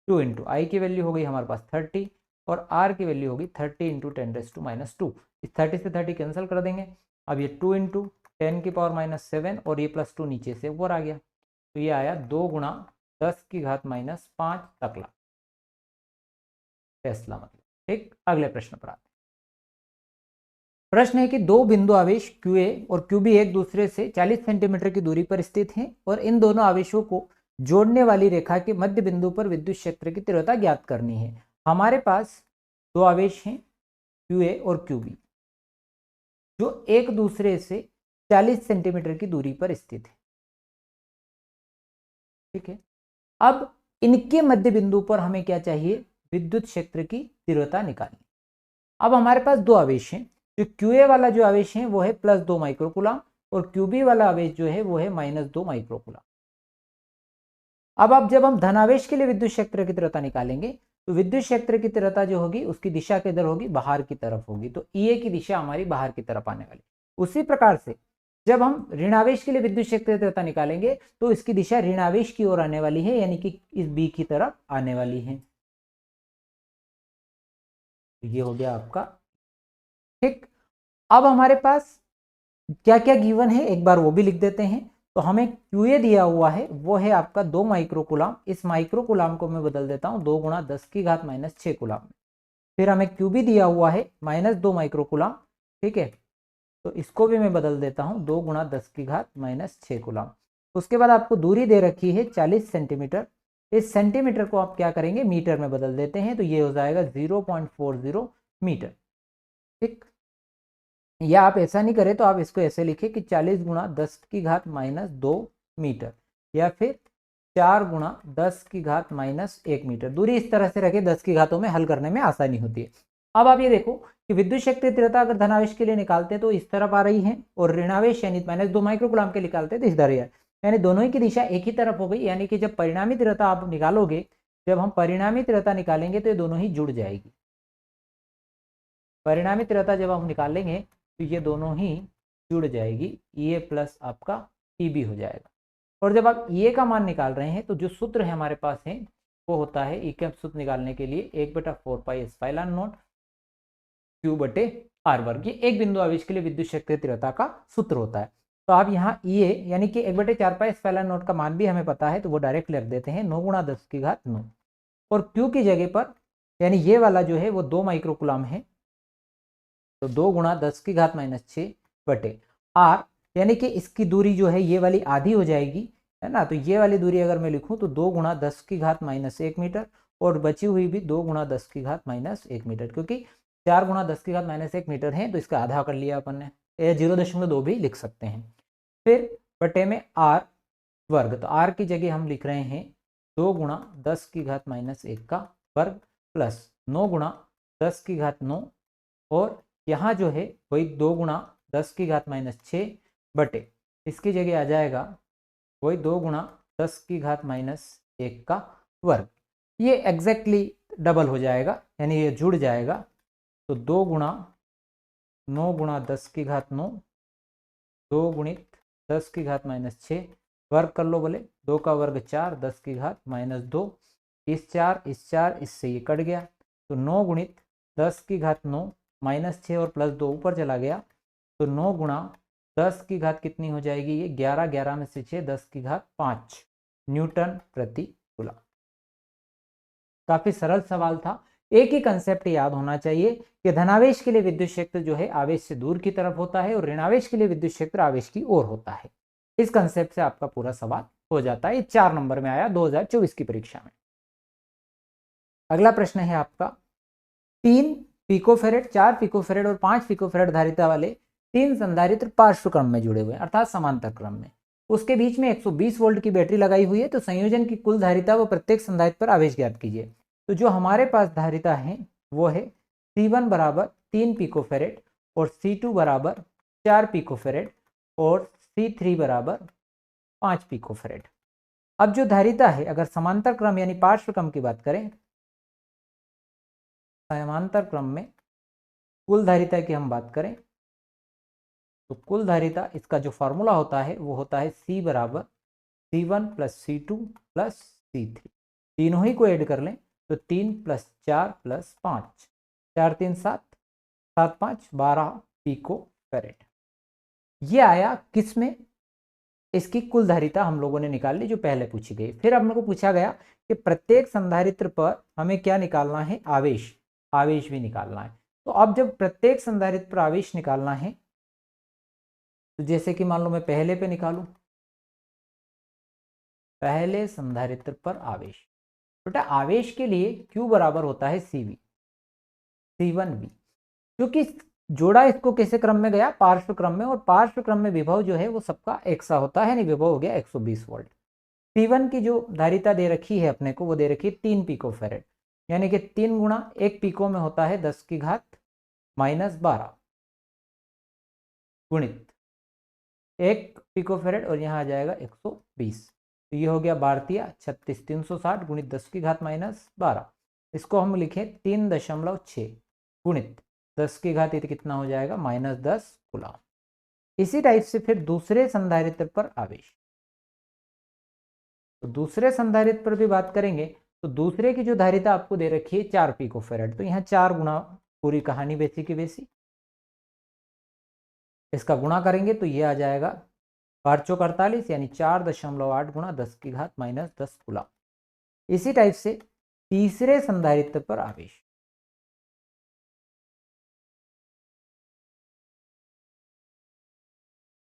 2 इंटू आई की वैल्यू हो गई हमारे पास 30, और आर की वैल्यू होगी 30 इंटू 10⁻²। इस 30 से 30 कैंसिल कर देंगे। अब ये 2 इंटू 10⁻⁷, और ये +2 नीचे से ऊपर आ गया, तो ये आया 2 गुणा 10 की घात -5 तकला, टेस्ला मतलब। ठीक, अगले प्रश्न पर आते हैं। प्रश्न है कि दो बिंदु आवेश QA और QB एक दूसरे से 40 सेंटीमीटर की दूरी पर स्थित हैं, और इन दोनों आवेशों को जोड़ने वाली रेखा के मध्य बिंदु पर विद्युत क्षेत्र की तीव्रता ज्ञात करनी है। हमारे पास दो आवेश हैं QA और QB, जो एक दूसरे से 40 सेंटीमीटर की दूरी पर स्थित है। ठीक है, अब इनके मध्य बिंदु पर हमें क्या चाहिए, विद्युत क्षेत्र की तीव्रता निकालनी। अब हमारे पास दो आवेश हैं, जो QA वाला जो आवेश है वो है +2 माइक्रोकूलम, और QB वाला आवेश जो है वो है -2 माइक्रोकूलम। अब जब हम धनावेश के लिए विद्युत क्षेत्र की तीव्रता निकालेंगे तो विद्युत क्षेत्र की तीव्रता जो होगी उसकी दिशा किधर होगी, बाहर की तरफ होगी, तो EA की दिशा हमारी बाहर की तरफ आने वाली। उसी प्रकार से जब हम ऋणावेश के लिए विद्युत क्षेत्र की तीव्रता निकालेंगे तो इसकी दिशा ऋणावेश की ओर आने वाली है, यानी कि इस B की तरफ आने वाली है। ये हो गया आपका। ठीक, अब हमारे पास क्या क्या गिवन है एक बार वो भी लिख देते हैं। तो हमें QA दिया हुआ है वो है आपका 2 माइक्रोकूलम। इस माइक्रोकूलम को मैं बदल देता हूँ 2 गुणा 10 की घात माइनस 6 कूलम में। फिर हमें QB दिया हुआ है -2 माइक्रोकूलम। ठीक है, तो इसको भी मैं बदल देता हूँ 2 गुणा 10 की घात माइनस 6 कूलम। उसके बाद आपको दूरी दे रखी है 40 सेंटीमीटर। इस सेंटीमीटर को आप क्या करेंगे, मीटर में बदल देते हैं, तो ये हो जाएगा 0.40 मीटर। ठीक, या आप ऐसा नहीं करें तो आप इसको ऐसे लिखें कि 40 गुणा 10 की घात माइनस 2 मीटर, या फिर 4 गुणा 10 की घात माइनस 1 मीटर। दूरी इस तरह से रखें, 10 की घातों में हल करने में आसानी होती है। अब आप ये देखो कि विद्युत क्षेत्र तीव्रता अगर धनावेश के लिए निकालते हैं तो इस तरफ आ रही है, और ऋणावेश यानी -2 माइक्रोकूलम के निकालते हैं तो इस तरह है, यानी दोनों ही की दिशा एक ही तरफ हो गई। यानी कि जब परिणामी तीव्रता आप निकालोगे, जब हम परिणामी तीव्रता निकालेंगे तो ये दोनों ही जुड़ जाएगी। परिणामी तीव्रता जब हम निकालेंगे तो ये दोनों ही जुड़ जाएगी, EA प्लस आपका EB हो जाएगा। और जब आप EA का मान निकाल रहे हैं तो जो सूत्र है हमारे पास है वो होता है E का सूत्र निकालने के लिए 1/4 पाई एप्सिलॉन नॉट Q/r वर्ग। ये एक बिंदु आवेश के लिए विद्युत क्षेत्र तीव्रता का सूत्र होता है। तो आप यहाँ EA यानी कि 1/4 पाई एप्सिलॉन नॉट का मान भी हमें पता है, तो वो डायरेक्ट लिख देते हैं 9 गुणा 10 की घात 9, और Q की जगह पर यानी ये वाला जो है वो 2 माइक्रोकूलम है, तो 2 गुणा 10 की घात माइनस 6 बटे R, यानी कि इसकी दूरी जो है ये वाली आधी हो जाएगी, है ना। तो ये वाली दूरी अगर मैं लिखूं तो 2 गुणा 10 की घात माइनस 1 मीटर, और बची हुई भी 2 गुणा 10 की घात माइनस 1 मीटर, क्योंकि 4 गुणा 10 की घात माइनस 1 मीटर है तो इसका आधा कर लिया अपन ने, 0.2 भी लिख सकते हैं। फिर बटे में R वर्ग, तो R की जगह हम लिख रहे हैं 2 गुणा 10 की घात माइनस 1 का वर्ग प्लस 9 गुणा 10 की घात 9, और यहाँ जो है वही 2 गुणा 10 की घात माइनस 6 बटे इसकी जगह आ जाएगा वही 2 गुणा 10 की घात माइनस 1 का वर्ग। ये एग्जैक्टली डबल हो जाएगा, यानी ये जुड़ जाएगा। तो 2 गुणा 9 गुणा 10 की घात 9, 2 गुणित 10 की घात माइनस 6, वर्ग कर लो बोले, 2 का वर्ग 4, 10 की घात माइनस 2, इस 4 इससे ये कट गया, तो 9 गुणित 10 की घात 9 माइनस 6 और प्लस 2 ऊपर चला गया, तो 9 गुणा 10 की घात कितनी हो जाएगी, ये 11, 11 में से 6, 10 की घात 5 न्यूटन प्रति कूलम। काफी सरल सवाल था। एक ही कंसेप्ट याद होना चाहिए कि धनावेश के लिए विद्युत क्षेत्र जो है आवेश से दूर की तरफ होता है, और ऋणावेश के लिए विद्युत क्षेत्र आवेश की ओर होता है। इस कंसेप्ट से आपका पूरा सवाल हो जाता है। ये 4 नंबर में आया 2024 की परीक्षा में। अगला प्रश्न है आपका 3 पिकोफेरेड, 4 पिकोफेरेड और 5 पिकोफेरेड धारिता वाले 3 संधारित्र पार्श्व क्रम में जुड़े हुए हैं, अर्थात समांतर क्रम में। उसके बीच में 120 वोल्ट की बैटरी लगाई हुई है, तो संयोजन की कुल धारिता व प्रत्येक संधारित्र पर आवेश ज्ञात कीजिए। तो जो हमारे पास धारिता है वो है C1 बराबर 3 पिकोफेरेड, और C2 बराबर 4 पिकोफेरेड, और C3 बराबर 5 पिकोफेरेड। अब जो धारिता है, अगर समांतर क्रम यानी पार्श्व क्रम की बात करें, समांतर क्रम में कुल धारिता की हम बात करें तो कुल धारिता, इसका जो फॉर्मूला होता है वो होता है C बराबर C1 plus C2 plus C3। तीनों ही को ऐड कर लें तो 3 प्लस 4 प्लस 5, 4 3 7, 7 5 12 पिको फेरेड। ये आया किस में, इसकी कुल धारिता हम लोगों ने निकाल ली जो पहले पूछी गई। फिर हम लोग को पूछा गया कि प्रत्येक संधारित्र पर हमें क्या निकालना है, आवेश, आवेश भी निकालना है। तो अब जब प्रत्येक संधारित्र पर आवेश निकालना है, तो जैसे कि मान लो मैं पहले पे निकालूं, पहले संधारित्र पर आवेश, बेटा आवेश के लिए Q बराबर होता है CV C1V, क्योंकि जोड़ा इसको कैसे क्रम में गया, पार्श्व क्रम में, और पार्श्व क्रम में विभव जो है वो सबका एक सा होता है, नहीं विभव हो गया 120 वोल्ट। C1 की जो धारिता दे रखी है अपने को, वो दे रखी है 3 पिको फेरेड, यानी कि 3 गुणा 1 पिको में होता है 10 की घात माइनस 12 गुणित 1 पिको फेरेड, और यहाँ आ जाएगा 120। तो ये हो गया भारतीय 36,360 गुणित 10 की घात -12। इसको हम लिखें 3.6 गुणित 10 की घात, ये कितना हो जाएगा -10 कूलम। इसी टाइप से फिर दूसरे संधारित्र पर आवेश, तो दूसरे संधारित्र पर भी बात करेंगे। तो दूसरे की जो धारिता आपको दे रखी है 4 पिकोफैरेड, तो यहाँ 4 गुना पूरी कहानी वैसी की वैसी, इसका गुणा करेंगे तो ये आ जाएगा 4 चौक 48 यानी 4.8 गुणा 10 की घात -10 कूलम। इसी टाइप से तीसरे संधारित्र पर आवेश,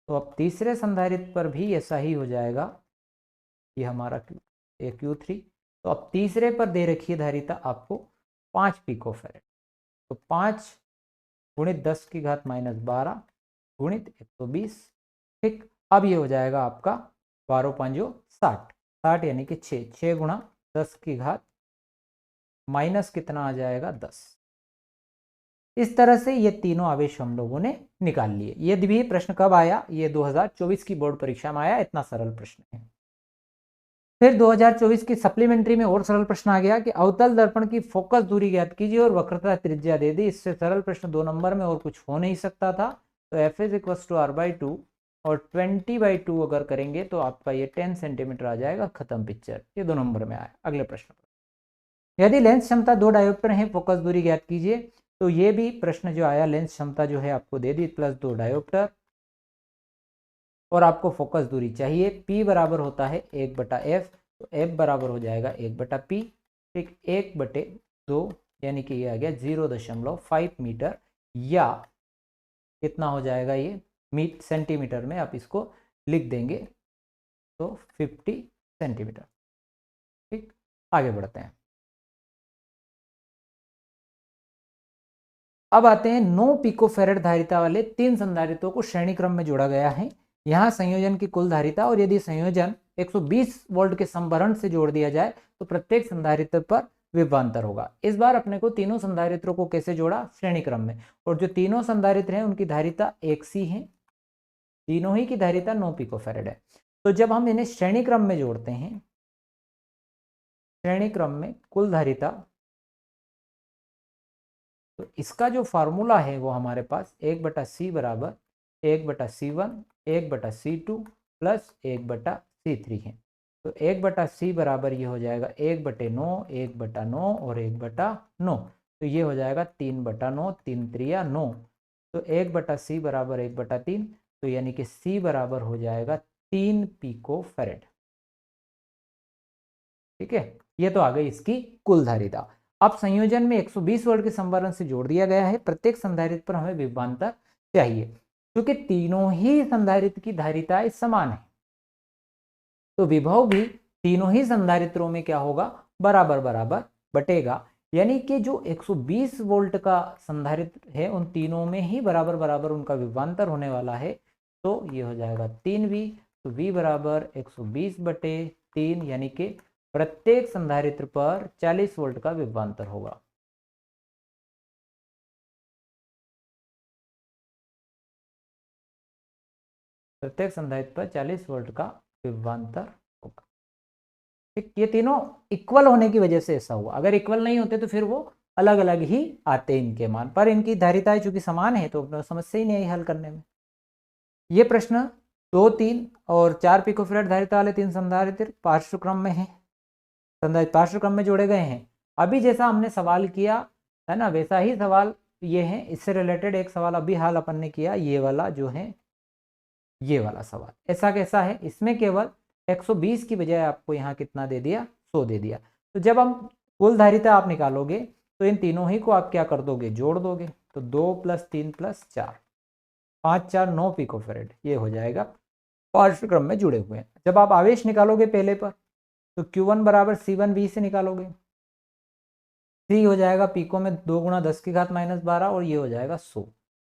तो अब तीसरे संधारित्र पर भी ऐसा ही हो जाएगा। ये हमारा Q3, तो अब तीसरे पर दे रखी धारिता आपको 5 पिकोफैरेड, तो 5 गुणित 10 की घात -12 गुणित 120। ठीक, अब ये हो जाएगा आपका 12 5 60 यानी कि 6 गुणा 10 की घात माइनस कितना आ जाएगा 10। इस तरह से ये तीनों आवेश हम लोगों ने निकाल लिए। ये भी प्रश्न कब आया, ये 2024 की बोर्ड परीक्षा में आया, इतना सरल प्रश्न है। फिर 2024 की सप्लीमेंट्री में और सरल प्रश्न आ गया कि अवतल दर्पण की फोकस दूरी ज्ञात कीजिए और वक्रता त्रिज्या दे दी। इससे सरल प्रश्न 2 नंबर में और कुछ हो नहीं सकता था। तो F is equal to r/2 और 20/2 अगर करेंगे तो आपका ये 10 सेंटीमीटर आ जाएगा, खत्म पिक्चर। ये 2 नंबर में आया। अगले प्रश्न पर, यदि लेंस क्षमता 2 डायोप्टर है, फोकस दूरी ज्ञात कीजिए। तो ये भी प्रश्न जो आया, लेंस क्षमता जो है आपको दे दी प्लस 2 डायोप्टर और आपको फोकस दूरी चाहिए। P बराबर होता है 1/f, तो f बराबर हो जाएगा 1/p। ठीक, 1/2 यानी कि ये आ गया 0.5 मीटर, या कितना हो जाएगा ये सेंटीमीटर में आप इसको लिख देंगे तो 50 सेंटीमीटर। ठीक, आगे बढ़ते हैं। अब आते हैं 9 पिकोफैरेड धारिता वाले 3 संधारित्रों को श्रेणी क्रम में जोड़ा गया है। यहाँ संयोजन की कुल धारिता, और यदि संयोजन 120 वोल्ट के संभरण से जोड़ दिया जाए तो प्रत्येक संधारित्र पर विभवांतर होगा। इस बार अपने को तीनों संधारित्रों को कैसे जोड़ा, श्रेणी क्रम में, और जो तीनों संधारित्र हैं उनकी धारिता एक सी है, तीनों ही की धारिता 9 पिकोफैरेड है। तो जब हम इन्हें श्रेणी क्रम में जोड़ते हैं, श्रेणी क्रम में कुल धारिता, तो इसका जो फार्मूला है वो हमारे पास 1/c बराबर 1/c1 1/c2 प्लस 1/c3 है। तो 1/c बराबर ये हो जाएगा 1/9 1/9 और 1/9, तो ये हो जाएगा 3/9, 3 3 9। तो 1/c बराबर 1/3, तो यानी कि c बराबर हो जाएगा 3 पिकोफैरेड। ठीक है, ये तो आ गई इसकी कुल धारिता। अब संयोजन में 120 वोल्ट के संवरण से जोड़ दिया गया है। प्रत्येक संधारित्र पर हमें विभवांतर चाहिए, क्योंकि तीनों ही संधारित्र की धारिताएं समान है, तो विभव भी तीनों ही संधारित्रों में क्या होगा, बराबर बराबर बटेगा। यानी कि जो 120 वोल्ट का संधारित्र है उन तीनों में ही बराबर बराबर उनका विभवांतर होने वाला है। तो ये हो जाएगा 3V, तो V बराबर 120/3, यानी कि प्रत्येक संधारित्र पर 40 वोल्ट का विभवांतर होगा। प्रत्येक संधारित्र पर 40 वोल्ट का विभवांतर होगा। ठीक, ये तीनों इक्वल होने की वजह से ऐसा हुआ। अगर इक्वल नहीं होते तो फिर वो अलग अलग ही आते इनके मान, पर इनकी धारिताएं चूंकि समान है तो समस्या ही नहीं आई हल करने में। ये प्रश्न 2 3 और 4 पिकोफैरेड धारिता वाले 3 संधारित्र पार्श्व क्रम में है, संधारित्र पार्श्व क्रम में जोड़े गए हैं। अभी जैसा हमने सवाल किया है ना, वैसा ही सवाल ये है। इससे रिलेटेड एक सवाल अभी हाल अपन ने किया, ये वाला जो है, ये वाला सवाल ऐसा कैसा है, इसमें केवल 120 की बजाय आपको यहाँ कितना दे दिया, 100 दे दिया। तो जब हम कुल धारिता आप निकालोगे तो इन तीनों ही को आप क्या कर दोगे, जोड़ दोगे। तो 2 + 3 + 4 5 4 9 पिकोफैरेड, ये हो जाएगा पार्श्व क्रम में जुड़े हुए हैं। जब आप आवेश निकालोगे पहले पर, तो Q1 बराबर C1V से निकालोगे। C हो जाएगा पिको में 2 गुणा 10 की घात -12 और ये हो जाएगा 100,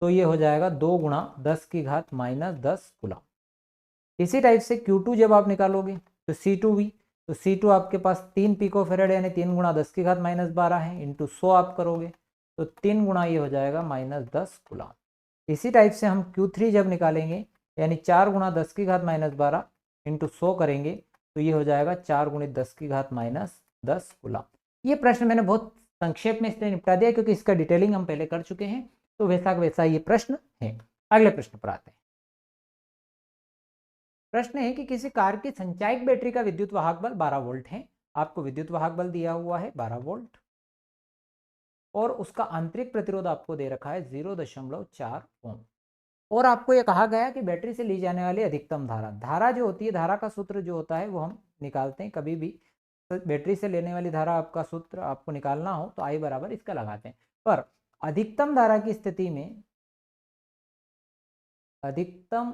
तो ये हो जाएगा 2 गुणा 10 की घात -10 कूलम। इसी टाइप से Q2 जब आप निकालोगे तो C2V, तो C2 आपके पास 3 पिकोफैरेड यानी 3 गुणा 10 की घात -12 है, इंटू 100 आप करोगे तो 3 गुणा ये हो जाएगा -10 कूलम। इसी टाइप से हम Q3 जब निकालेंगे यानी 4 गुणा 10 की घात -12 इंटू 100 करेंगे तो ये हो जाएगा 4 × 10⁻⁻10 कूलम। ये प्रश्न मैंने बहुत संक्षेप में इसलिए निपटा दिया क्योंकि इसका डिटेलिंग हम पहले कर चुके हैं, तो वैसा वैसा ये प्रश्न है। अगले प्रश्न पर आते हैं। प्रश्न है कि किसी कार की संचायक बैटरी का विद्युत वाहक बल 12 वोल्ट है। आपको विद्युत वाहक बल दिया हुआ है 12 वोल्ट और उसका आंतरिक प्रतिरोध आपको दे रखा है 0.4 ओम। और आपको ये कहा गया कि बैटरी से ली जाने वाली अधिकतम धारा जो होती है, धारा का सूत्र जो होता है वो हम निकालते हैं कभी भी। तो बैटरी से लेने वाली धारा आपका सूत्र आपको निकालना हो तो I बराबर इसका लगाते हैं। पर अधिकतम धारा की स्थिति में, अधिकतम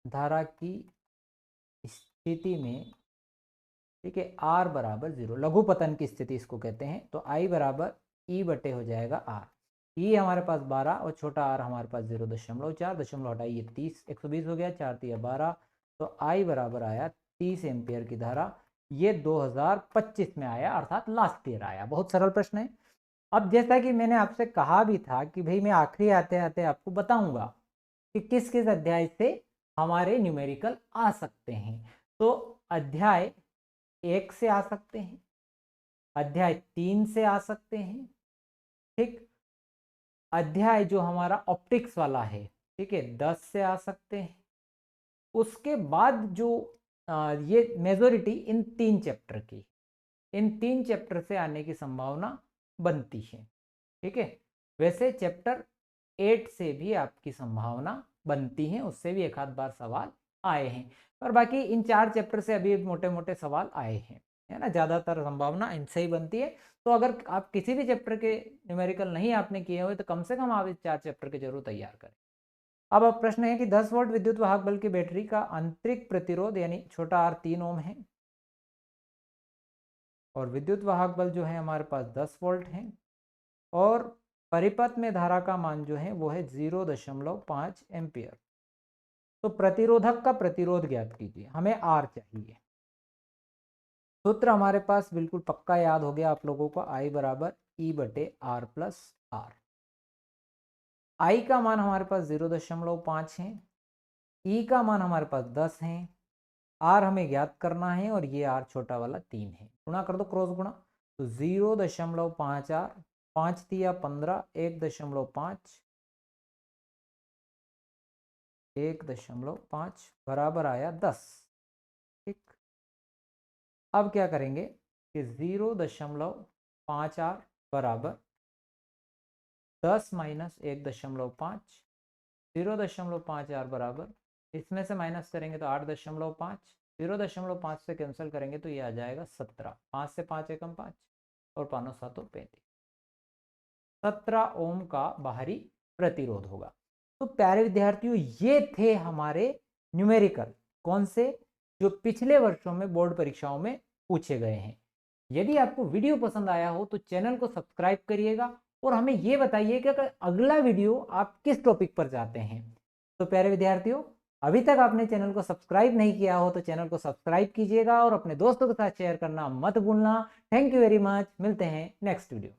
धारा की स्थिति में, ठीक है, R बराबर 0, लघुपतन की स्थिति इसको कहते हैं। तो I बराबर E बटे हो जाएगा R। E हमारे पास 12 और छोटा r हमारे पास 0.4, दशमलव हटाइए 30, 120 हो गया, 4 × 12, तो I बराबर आया 30 एम्पियर की धारा। ये 2025 में आया, अर्थात लास्ट ईयर आया। बहुत सरल प्रश्न है। अब जैसा कि मैंने आपसे कहा भी था कि भाई मैं आखिरी आते आते आपको बताऊंगा कि किस किस अध्याय से हमारे न्यूमेरिकल आ सकते हैं। तो अध्याय 1 से आ सकते हैं, अध्याय 3 से आ सकते हैं, ठीक, अध्याय जो हमारा ऑप्टिक्स वाला है, ठीक है, 10 से आ सकते हैं। उसके बाद जो ये मेजोरिटी इन 3 चैप्टर की, इन 3 चैप्टर से आने की संभावना बनती है, ठीक है। वैसे चैप्टर 8 से भी आपकी संभावना बनती है, उससे भी एक आध बार सवाल आए हैं, पर बाकी इन 4 चैप्टर से अभी मोटे मोटे सवाल आए हैं, है ना। ज़्यादातर संभावना इनसे ही बनती है। तो अगर आप किसी भी चैप्टर के न्यूमेरिकल नहीं आपने किए हुए तो कम से कम आप इस 4 चैप्टर के जरूर तैयार करें। अब प्रश्न है कि 10 वोल्ट विद्युत वाहक बल की बैटरी का आंतरिक प्रतिरोध यानी छोटा r 3 ओम है और विद्युत वाहक बल जो है हमारे पास 10 वोल्ट है और परिपथ में धारा का मान जो है वो है 0.5 एम्पियर। तो प्रतिरोधक का प्रतिरोध ज्ञात कीजिए, हमें R चाहिए। सूत्र हमारे पास बिल्कुल पक्का याद हो गया आप लोगों को, I बराबर E बटे R प्लस R। I का मान हमारे पास 0.5 है, E का मान हमारे पास 10 है, R हमें ज्ञात करना है और ये R छोटा वाला 3 है। गुणा कर दो, क्रॉस गुणा, तो 0.5 R, 5 तिया 15, 1.5, 1.5 बराबर आया 10, ठीक। अब क्या करेंगे कि 0.5 R बराबर 10 माइनस 1.5, 0.5 R बराबर, इसमें से माइनस करेंगे तो 8.5, 0.5 से कैंसिल करेंगे तो ये आ जाएगा 17, 5 से 5 एकम 5 और 5 7 35, 17 ओम का बाहरी प्रतिरोध होगा। तो प्यारे विद्यार्थियों, ये थे हमारे न्यूमेरिकल, कौन से, जो पिछले वर्षों में बोर्ड परीक्षाओं में पूछे गए हैं। यदि आपको वीडियो पसंद आया हो तो चैनल को सब्सक्राइब करिएगा और हमें ये बताइए कि अगला वीडियो आप किस टॉपिक पर चाहते हैं। तो प्यारे विद्यार्थियों, अभी तक आपने चैनल को सब्सक्राइब नहीं किया हो तो चैनल को सब्सक्राइब कीजिएगा और अपने दोस्तों के साथ शेयर करना मत भूलना। थैंक यू वेरी मच, मिलते हैं नेक्स्ट वीडियो में।